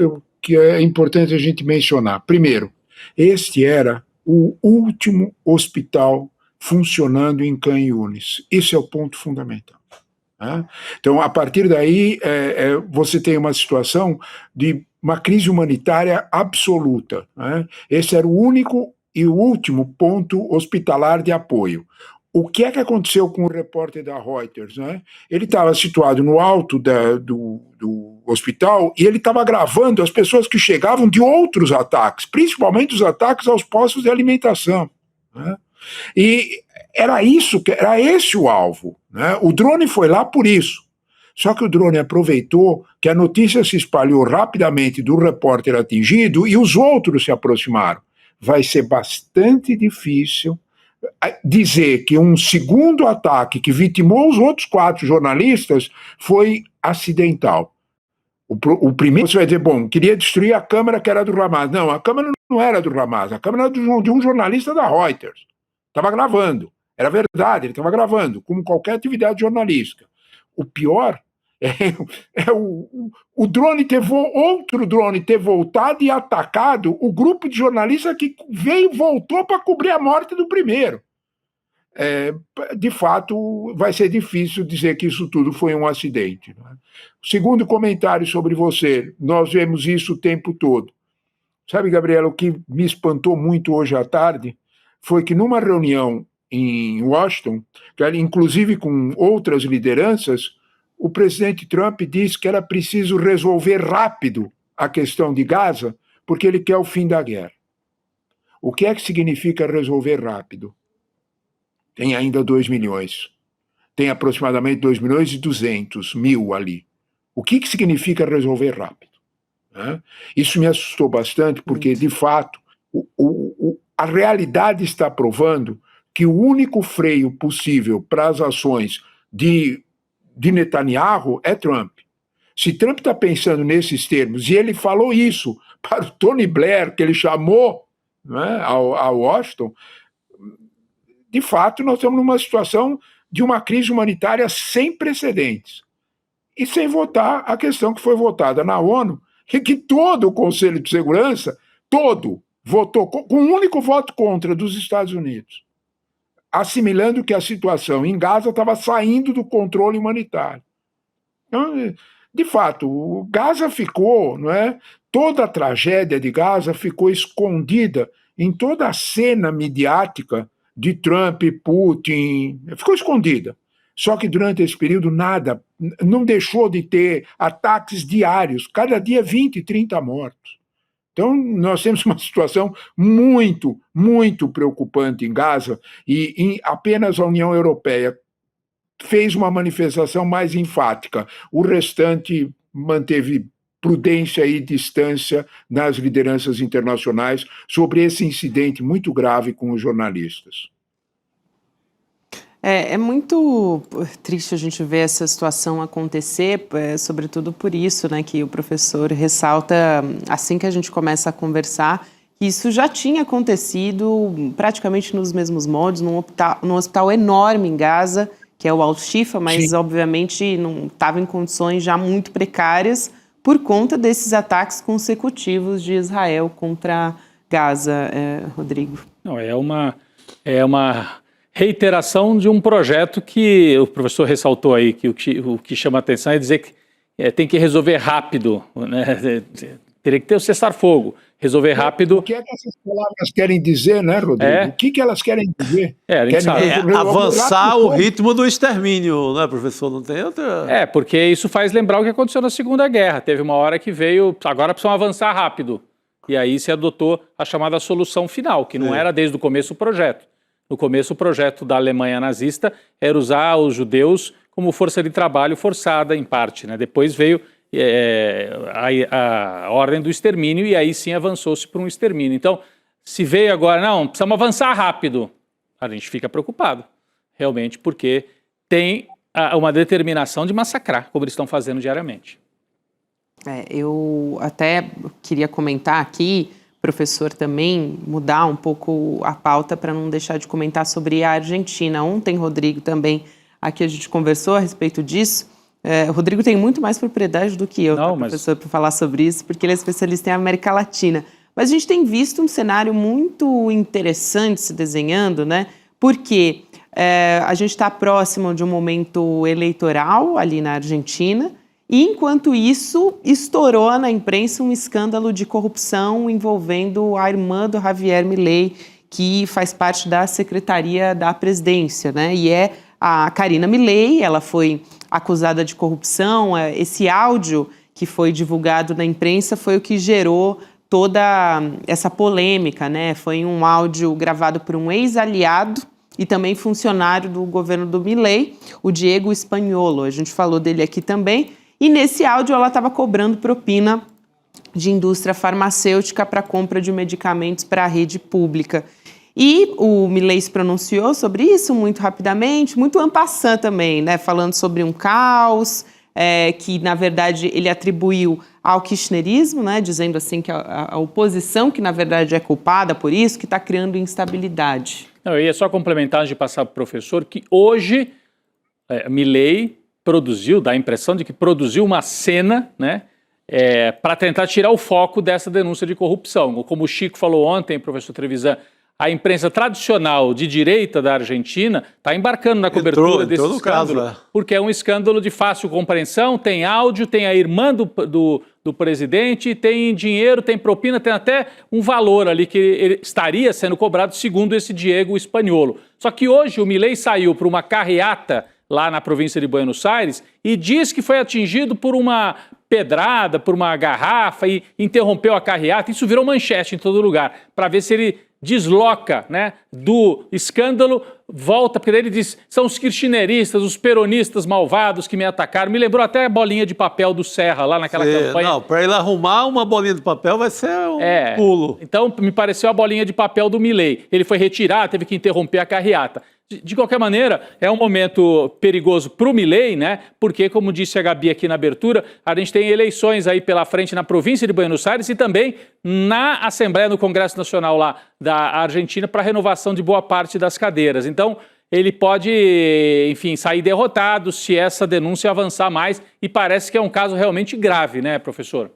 que é importante a gente mencionar. Primeiro, este era o último hospital funcionando em Khan Yunis. Esse é o ponto fundamental. Né? Então, a partir daí, você tem uma situação de uma crise humanitária absoluta. Né? Esse era o único e o último ponto hospitalar de apoio. O que é que aconteceu com o repórter da Reuters? Né? Ele estava situado no alto do hospital e ele estava gravando as pessoas que chegavam de outros ataques, principalmente os ataques aos postos de alimentação. Né? E era esse o alvo. Né? O drone foi lá por isso. Só que o drone aproveitou que a notícia se espalhou rapidamente do repórter atingido e os outros se aproximaram. Vai ser bastante difícil dizer que um segundo ataque que vitimou os outros 4 jornalistas foi acidental. O primeiro você vai dizer, bom, queria destruir a câmera que era do Hamas. Não, a câmera não era do Hamas, a câmera era de um jornalista da Reuters. Estava gravando, era verdade, ele estava gravando, como qualquer atividade jornalística. O pior é o drone outro drone ter voltado e atacado o grupo de jornalistas que voltou para cobrir a morte do primeiro. De fato, vai ser difícil dizer que isso tudo foi um acidente. Né? Segundo comentário sobre você, nós vemos isso o tempo todo. Sabe, Gabriela, o que me espantou muito hoje à tarde foi que numa reunião em Washington, inclusive com outras lideranças, o presidente Trump disse que era preciso resolver rápido a questão de Gaza, porque ele quer o fim da guerra. O que é que significa resolver rápido? Tem ainda 2 milhões. Tem aproximadamente 2.200.000 ali. O que significa resolver rápido? Né? Isso me assustou bastante, porque, de fato, a realidade está provando que o único freio possível para as ações de Netanyahu é Trump. Se Trump está pensando nesses termos, e ele falou isso para o Tony Blair, que ele chamou, né, a Washington, de fato nós estamos numa situação de uma crise humanitária sem precedentes. E sem votar a questão que foi votada na ONU, que todo o Conselho de Segurança, votou com um único voto contra dos Estados Unidos, assimilando que a situação em Gaza estava saindo do controle humanitário. Então, de fato, o Gaza ficou, não é? Toda a tragédia de Gaza ficou escondida em toda a cena midiática de Trump e Putin, ficou escondida. Só que durante esse período nada, não deixou de ter ataques diários, cada dia 20, 30 mortos. Então, nós temos uma situação muito, muito preocupante em Gaza e apenas a União Europeia fez uma manifestação mais enfática. O restante manteve prudência e distância nas lideranças internacionais sobre esse incidente muito grave com os jornalistas. É muito triste a gente ver essa situação acontecer, sobretudo por isso, né, que o professor ressalta, assim que a gente começa a conversar, que isso já tinha acontecido praticamente nos mesmos moldes, num hospital enorme em Gaza, que é o Al-Shifa, mas Sim. obviamente não estava em condições já muito precárias por conta desses ataques consecutivos de Israel contra Gaza, Rodrigo. Não, é uma reiteração de um projeto que o professor ressaltou aí, que o que chama a atenção é dizer que tem que resolver rápido, né? Teria que ter o cessar-fogo, resolver rápido. O que é que essas palavras querem dizer, né, Rodrigo? O que elas querem dizer? A gente sabe. Avançar o ritmo do extermínio, né, professor? Não tem outra... porque isso faz lembrar o que aconteceu na Segunda Guerra. Teve uma hora que veio, agora precisam avançar rápido. E aí se adotou a chamada solução final, que não era desde o começo o projeto. No começo, o projeto da Alemanha nazista era usar os judeus como força de trabalho forçada, em parte, né? Depois veio a ordem do extermínio e aí sim avançou-se para um extermínio. Então, se veio agora, não, precisamos avançar rápido, a gente fica preocupado. realmente, porque tem uma determinação de massacrar, como eles estão fazendo diariamente. Eu até queria comentar aqui, professor, também mudar um pouco a pauta para não deixar de comentar sobre a Argentina. Ontem, Rodrigo, também aqui a gente conversou a respeito disso. O Rodrigo tem muito mais propriedade do que eu, professor, para falar sobre isso, porque ele é especialista em América Latina. Mas a gente tem visto um cenário muito interessante se desenhando, né? Porque a gente está próximo de um momento eleitoral ali na Argentina, e enquanto isso, estourou na imprensa um escândalo de corrupção envolvendo a irmã do Javier Milei, que faz parte da Secretaria da Presidência, né? E é a Karina Milei, ela foi acusada de corrupção. Esse áudio que foi divulgado na imprensa foi o que gerou toda essa polêmica, né? Foi um áudio gravado por um ex-aliado e também funcionário do governo do Milei, o Diego Spagnuolo. A gente falou dele aqui também. E nesse áudio ela estava cobrando propina de indústria farmacêutica para compra de medicamentos para a rede pública. E o Milei se pronunciou sobre isso muito rapidamente, muito en passant também, né? Falando sobre um caos, que na verdade ele atribuiu ao kirchnerismo, né? Dizendo assim que a oposição, que na verdade é culpada por isso, que está criando instabilidade. Não, eu ia só complementar antes de passar para o professor, que hoje Milei dá a impressão de que produziu uma cena, né, para tentar tirar o foco dessa denúncia de corrupção. Como o Chico falou ontem, professor Trevisan, a imprensa tradicional de direita da Argentina está embarcando na cobertura desse escândalo, porque é um escândalo de fácil compreensão, tem áudio, tem a irmã do presidente, tem dinheiro, tem propina, tem até um valor ali que ele estaria sendo cobrado, segundo esse Diego Spagnuolo. Só que hoje o Milei saiu para uma carreata lá na província de Buenos Aires, e diz que foi atingido por uma pedrada, por uma garrafa, e interrompeu a carreata. Isso virou manchete em todo lugar, para ver se ele desloca, né, do escândalo, volta, porque ele diz, são os kirchneristas, os peronistas malvados que me atacaram. Me lembrou até a bolinha de papel do Serra, lá naquela campanha. Não, para ele arrumar uma bolinha de papel vai ser um pulo. Então, me pareceu a bolinha de papel do Milei. Ele foi retirado, teve que interromper a carreata. De qualquer maneira, é um momento perigoso para o Milei, né? Porque, como disse a Gabi aqui na abertura, a gente tem eleições aí pela frente na província de Buenos Aires e também na Assembleia, no Congresso Nacional lá da Argentina, para renovação de boa parte das cadeiras. Então, ele pode, enfim, sair derrotado se essa denúncia avançar mais, e parece que é um caso realmente grave, né, professor?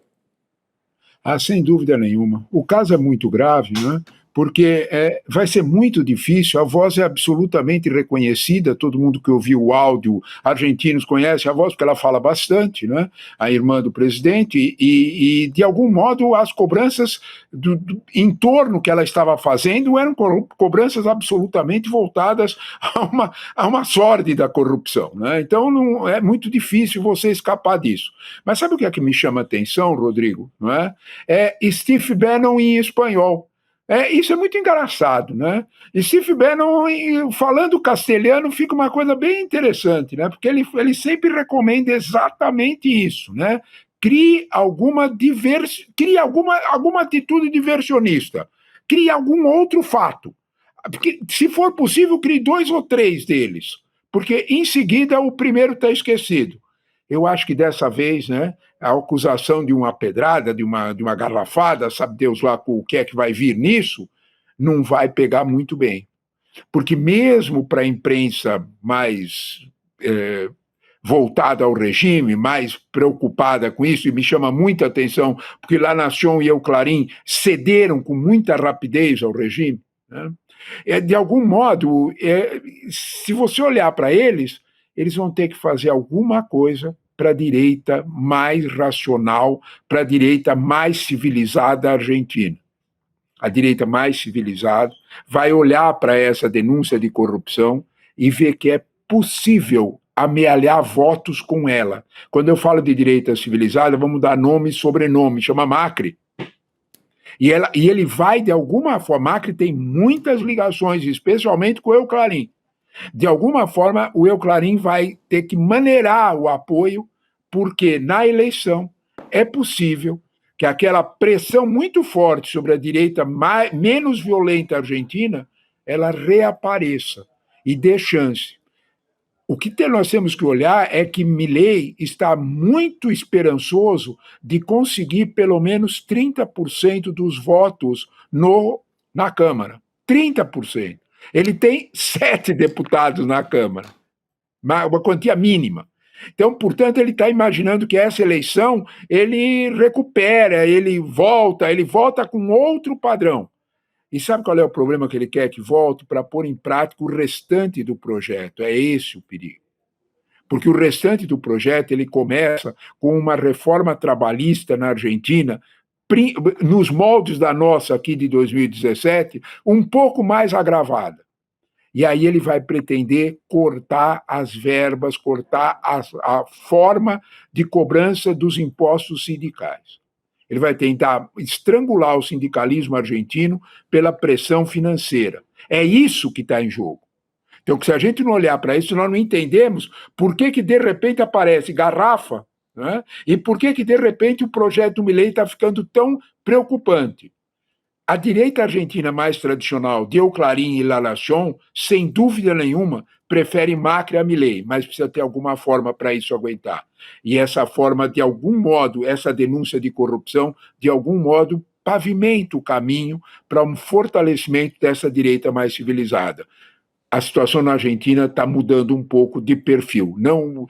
Sem dúvida nenhuma. O caso é muito grave, né? Porque vai ser muito difícil, a voz é absolutamente reconhecida, todo mundo que ouviu o áudio, argentinos conhece a voz, porque ela fala bastante, né? A irmã do presidente, e de algum modo as cobranças em torno que ela estava fazendo eram cobranças absolutamente voltadas a uma sórdida corrupção, né? Então não, é muito difícil você escapar disso. Mas sabe o que é que me chama a atenção, Rodrigo? Não é? Steve Bannon em espanhol. Isso é muito engraçado, né? E Steve Bannon, falando castelhano, fica uma coisa bem interessante, né? Porque ele sempre recomenda exatamente isso, né? Crie alguma atitude diversionista, crie algum outro fato. Porque, se for possível, crie 2 ou 3 deles, porque em seguida o primeiro está esquecido. Eu acho que dessa vez, né, a acusação de uma pedrada, de uma garrafada, sabe Deus lá o que é que vai vir nisso, não vai pegar muito bem. Porque mesmo para a imprensa mais voltada ao regime, mais preocupada com isso, e me chama muita atenção, porque La Nación e o Clarín cederam com muita rapidez ao regime, né? De algum modo, se você olhar para eles vão ter que fazer alguma coisa para a direita mais racional, para a direita mais civilizada argentina. A direita mais civilizada vai olhar para essa denúncia de corrupção e ver que é possível amealhar votos com ela. Quando eu falo de direita civilizada, vamos dar nome e sobrenome, chama Macri. E ele vai, de alguma forma, Macri tem muitas ligações, especialmente com o Clarín. De alguma forma, o El Clarín vai ter que maneirar o apoio, porque na eleição é possível que aquela pressão muito forte sobre a direita menos violenta argentina, ela reapareça. e dê chance. O que nós temos que olhar é que Milei está muito esperançoso de conseguir pelo menos 30% dos votos na Câmara. 30%. Ele tem 7 deputados na Câmara, uma quantia mínima. Então, portanto, ele está imaginando que essa eleição ele recupera, ele volta com outro padrão. E sabe qual é o problema que ele quer que volte? Para pôr em prática o restante do projeto. É esse o perigo. Porque o restante do projeto ele começa com uma reforma trabalhista na Argentina, nos moldes da nossa aqui de 2017, um pouco mais agravada. E aí ele vai pretender cortar as verbas, cortar a forma de cobrança dos impostos sindicais. Ele vai tentar estrangular o sindicalismo argentino pela pressão financeira. É isso que está em jogo. Então, se a gente não olhar para isso, nós não entendemos por que de repente aparece garrafa, né? E por que de repente o projeto do Milei está ficando tão preocupante. A direita argentina mais tradicional, de Clarín e La Nación, sem dúvida nenhuma, prefere Macri a Milei, mas precisa ter alguma forma para isso aguentar. E essa forma, de algum modo, essa denúncia de corrupção, de algum modo, pavimenta o caminho para um fortalecimento dessa direita mais civilizada. A situação na Argentina está mudando um pouco de perfil. Não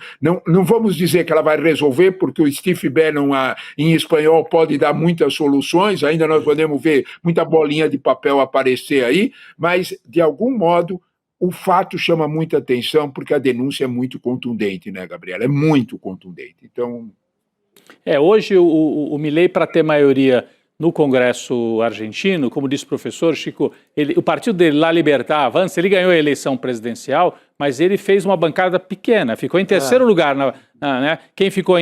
vamos dizer que ela vai resolver, porque o Steve Bannon, em espanhol, pode dar muitas soluções, ainda nós podemos ver muita bolinha de papel aparecer aí, mas, de algum modo, o fato chama muita atenção, porque a denúncia é muito contundente, né, Gabriela? É muito contundente. Então... Hoje o Milei, para ter maioria no Congresso argentino, como disse o professor Chico, o partido dele, La Libertad Avança, ele ganhou a eleição presidencial, mas ele fez uma bancada pequena, ficou em terceiro lugar. Né? Quem ficou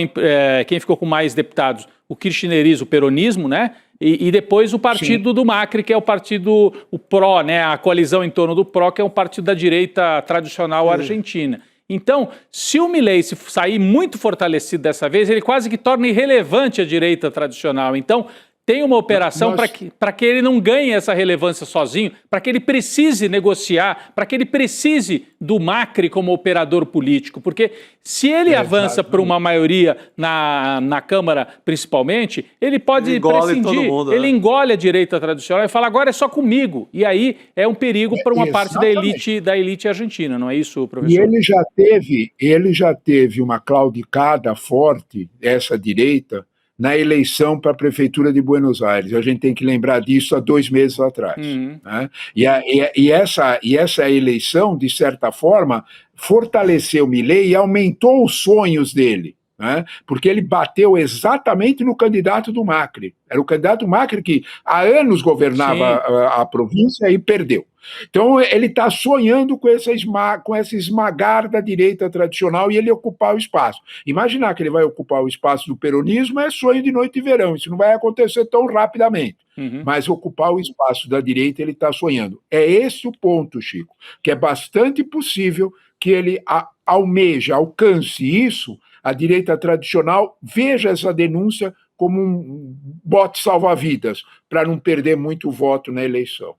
com mais deputados? O kirchnerismo, o peronismo, né? E depois o partido do Macri, que é o partido, o PRO, né? A coalizão em torno do PRO, que é um partido da direita tradicional argentina. Então, se o Milei sair muito fortalecido dessa vez, ele quase que torna irrelevante a direita tradicional. Então, tem uma operação para que ele não ganhe essa relevância sozinho, para que ele precise negociar, para que ele precise do Macri como operador político. Porque se ele avança para uma maioria na Câmara, principalmente, ele pode prescindir, ele engole a direita tradicional e fala, agora é só comigo. E aí é um perigo para uma parte da elite argentina, não é isso, professor? E ele já teve uma claudicada forte, essa direita, na eleição para a Prefeitura de Buenos Aires. A gente tem que lembrar disso há 2 meses atrás. Né? E essa eleição, de certa forma, fortaleceu Milei e aumentou os sonhos dele, né? Porque ele bateu exatamente no candidato do Macri. Era o candidato Macri que há anos governava a província e perdeu. Então, ele está sonhando com esse esmagar da direita tradicional e ele ocupar o espaço. Imaginar que ele vai ocupar o espaço do peronismo é sonho de noite e verão, isso não vai acontecer tão rapidamente. Mas ocupar o espaço da direita ele está sonhando. É esse o ponto, Chico, que é bastante possível que ele alcance isso, a direita tradicional veja essa denúncia como um bote salva-vidas, para não perder muito voto na eleição.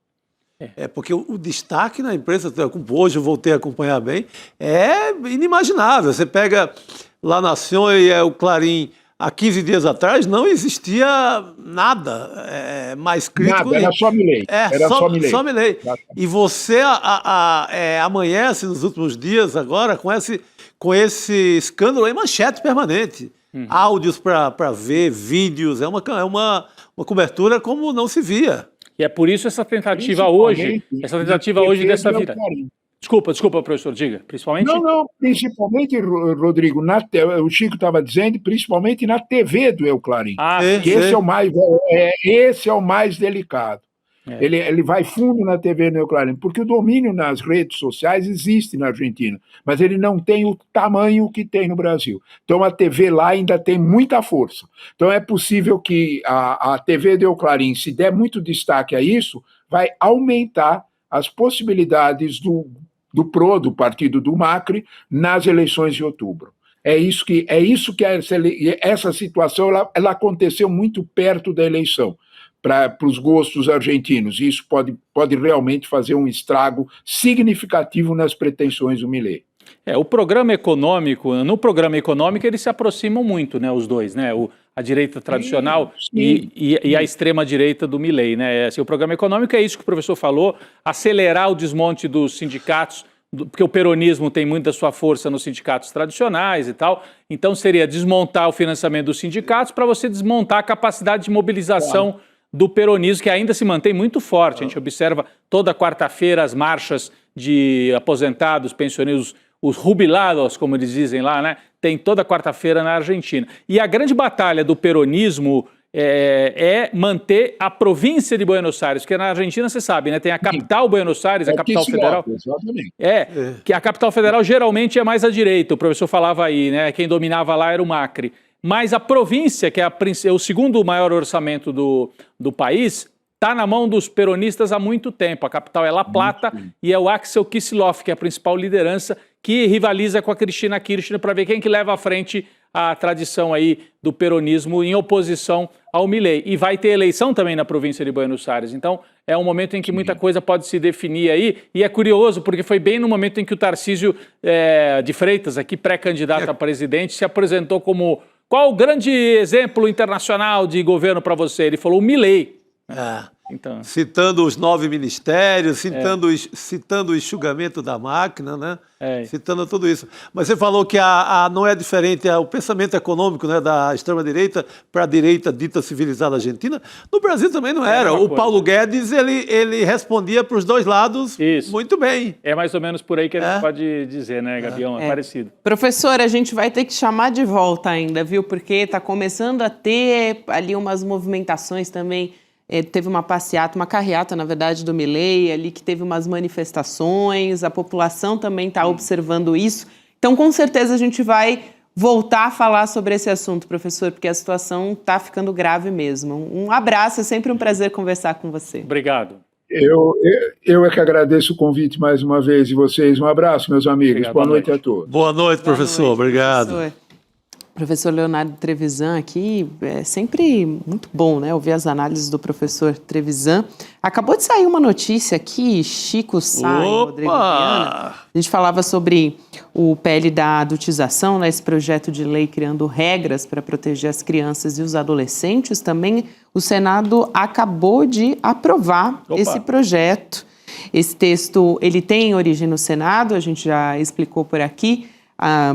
Porque o destaque na imprensa, hoje eu voltei a acompanhar bem, é inimaginável. Você pega La Nación e o Clarín, há 15 dias atrás não existia nada mais crítico. Nada, era só Milei. Só Milei. E você amanhece nos últimos dias agora com esse escândalo em manchete permanente. Áudios para ver, vídeos, é uma cobertura como não se via. E é por isso essa tentativa hoje dessa virada. Desculpa, professor, diga. Principalmente? Não, principalmente, Rodrigo, o Chico estava dizendo, principalmente na TV do El Clarín. Esse é o mais delicado. Ele vai fundo na TV do El Clarín, porque o domínio nas redes sociais existe na Argentina, mas ele não tem o tamanho que tem no Brasil. Então a TV lá ainda tem muita força. Então é possível que a TV do El Clarín, se der muito destaque a isso, vai aumentar as possibilidades do PRO, do partido do Macri, nas eleições de outubro. É isso que essa situação ela aconteceu muito perto da eleição. para os gostos argentinos. E isso pode realmente fazer um estrago significativo nas pretensões do Milei. No programa econômico eles se aproximam muito, né, os dois, né, a direita tradicional e a extrema-direita do Milei, né, assim, o programa econômico é isso que o professor falou, acelerar o desmonte dos sindicatos, porque o peronismo tem muita sua força nos sindicatos tradicionais e tal, então seria desmontar o financiamento dos sindicatos para você desmontar a capacidade de mobilização do peronismo, que ainda se mantém muito forte. A gente observa toda quarta-feira as marchas de aposentados, pensionistas, os jubilados, como eles dizem lá, né? Tem toda quarta-feira na Argentina. E a grande batalha do peronismo é manter a província de Buenos Aires, porque na Argentina, você sabe, né? Tem a capital Buenos Aires, a capital federal. Exatamente. Que a capital federal geralmente é mais à direita, o professor falava aí, né? Quem dominava lá era o Macri. Mas a província, que é o segundo maior orçamento do país, está na mão dos peronistas há muito tempo. A capital é La Plata e é o Axel Kicillof, que é a principal liderança, que rivaliza com a Cristina Kirchner para ver quem que leva à frente a tradição aí do peronismo em oposição ao Milei. E vai ter eleição também na província de Buenos Aires. Então, é um momento em que muita coisa pode se definir aí. E é curioso, porque foi bem no momento em que o Tarcísio de Freitas, aqui pré-candidato a presidente, se apresentou como... Qual o grande exemplo internacional de governo para você? Ele falou o Milei. Então. Citando os 9 ministérios, citando o enxugamento da máquina, né? Citando tudo isso. Mas você falou que não é diferente o pensamento econômico, né, da extrema-direita para a direita dita civilizada argentina. No Brasil também não era. O Paulo Guedes, ele respondia para os dois lados muito bem. É mais ou menos por aí que a gente pode dizer, né, Gabião? É parecido. Professor, a gente vai ter que chamar de volta ainda, viu? Porque está começando a ter ali umas movimentações também. Teve uma passeata, uma carreata, na verdade, do Milei, ali que teve umas manifestações, a população também está observando isso. Então, com certeza, a gente vai voltar a falar sobre esse assunto, professor, porque a situação está ficando grave mesmo. Um abraço, é sempre um prazer conversar com você. Obrigado. Eu é que agradeço o convite mais uma vez de vocês. Um abraço, meus amigos. Obrigado, boa noite a todos. Boa noite, professor. Obrigado. Professor. Professor Leonardo Trevisan aqui, é sempre muito bom, né, ouvir as análises do professor Trevisan. Acabou de sair uma notícia aqui, Chico Sá e Rodrigo Viana. A gente falava sobre o PL da adultização, né, esse projeto de lei criando regras para proteger as crianças e os adolescentes. Também o Senado acabou de aprovar esse projeto. Esse texto, ele tem origem no Senado, a gente já explicou por aqui,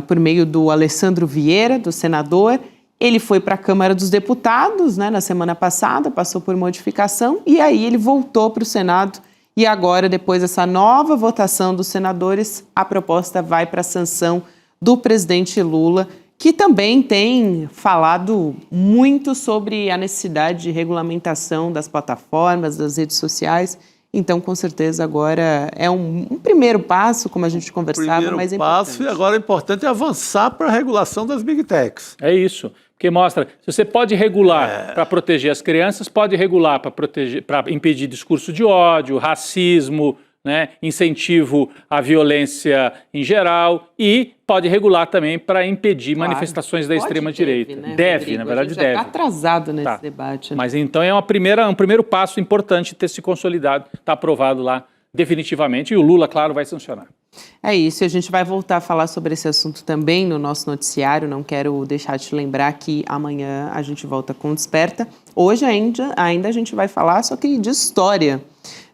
por meio do Alessandro Vieira, do senador. Ele foi para a Câmara dos Deputados, né, na semana passada, passou por modificação, e aí ele voltou para o Senado. E agora, depois dessa nova votação dos senadores, a proposta vai para a sanção do presidente Lula, que também tem falado muito sobre a necessidade de regulamentação das plataformas, das redes sociais. Então, com certeza, agora é um primeiro passo, como a gente conversava, mas é importante. Passo, e agora o importante é avançar para a regulação das Big Techs. É isso, porque mostra, se você pode regular para proteger as crianças, pode regular para impedir discurso de ódio, racismo, né, incentivo à violência em geral, e pode regular também para impedir manifestações da extrema-direita. Deve, na verdade, deve. Está atrasado nesse debate. Né? Mas então é um primeiro passo importante ter se consolidado, está aprovado lá definitivamente, e o Lula, claro, vai sancionar. É isso, e a gente vai voltar a falar sobre esse assunto também no nosso noticiário. Não quero deixar de te lembrar que amanhã a gente volta com Desperta. Hoje ainda a gente vai falar, só que de história.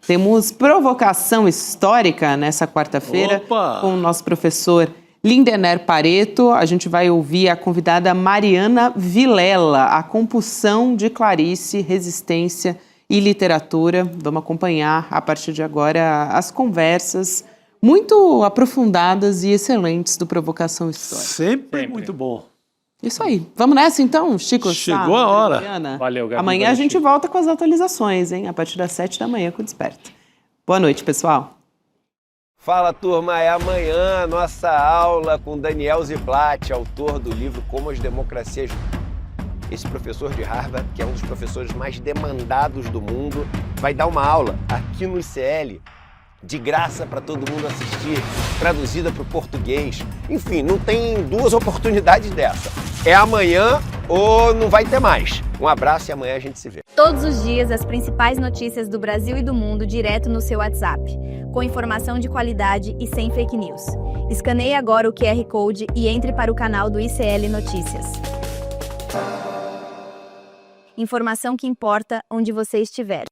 Temos provocação histórica nessa quarta-feira com o nosso professor Lindener Pareto. A gente vai ouvir a convidada Mariana Vilela, a compulsão de Clarice, resistência e literatura. Vamos acompanhar a partir de agora as conversas muito aprofundadas e excelentes do Provocação Histórica. Sempre muito bom. Isso aí. Vamos nessa então, Chico? Chegou a hora. Valeu, Gabi. Amanhã a gente volta com as atualizações, hein? A partir das 7 da manhã com o Desperta. Boa noite, pessoal. Fala, turma. É amanhã a nossa aula com Daniel Ziblatt, autor do livro Como as Democracias... Esse professor de Harvard, que é um dos professores mais demandados do mundo, vai dar uma aula aqui no ICL de graça para todo mundo assistir, traduzida para o português. Enfim, não tem duas oportunidades dessa. É amanhã ou não vai ter mais. Um abraço e amanhã a gente se vê. Todos os dias, as principais notícias do Brasil e do mundo direto no seu WhatsApp, com informação de qualidade e sem fake news. Escaneie agora o QR Code e entre para o canal do ICL Notícias. Informação que importa onde você estiver.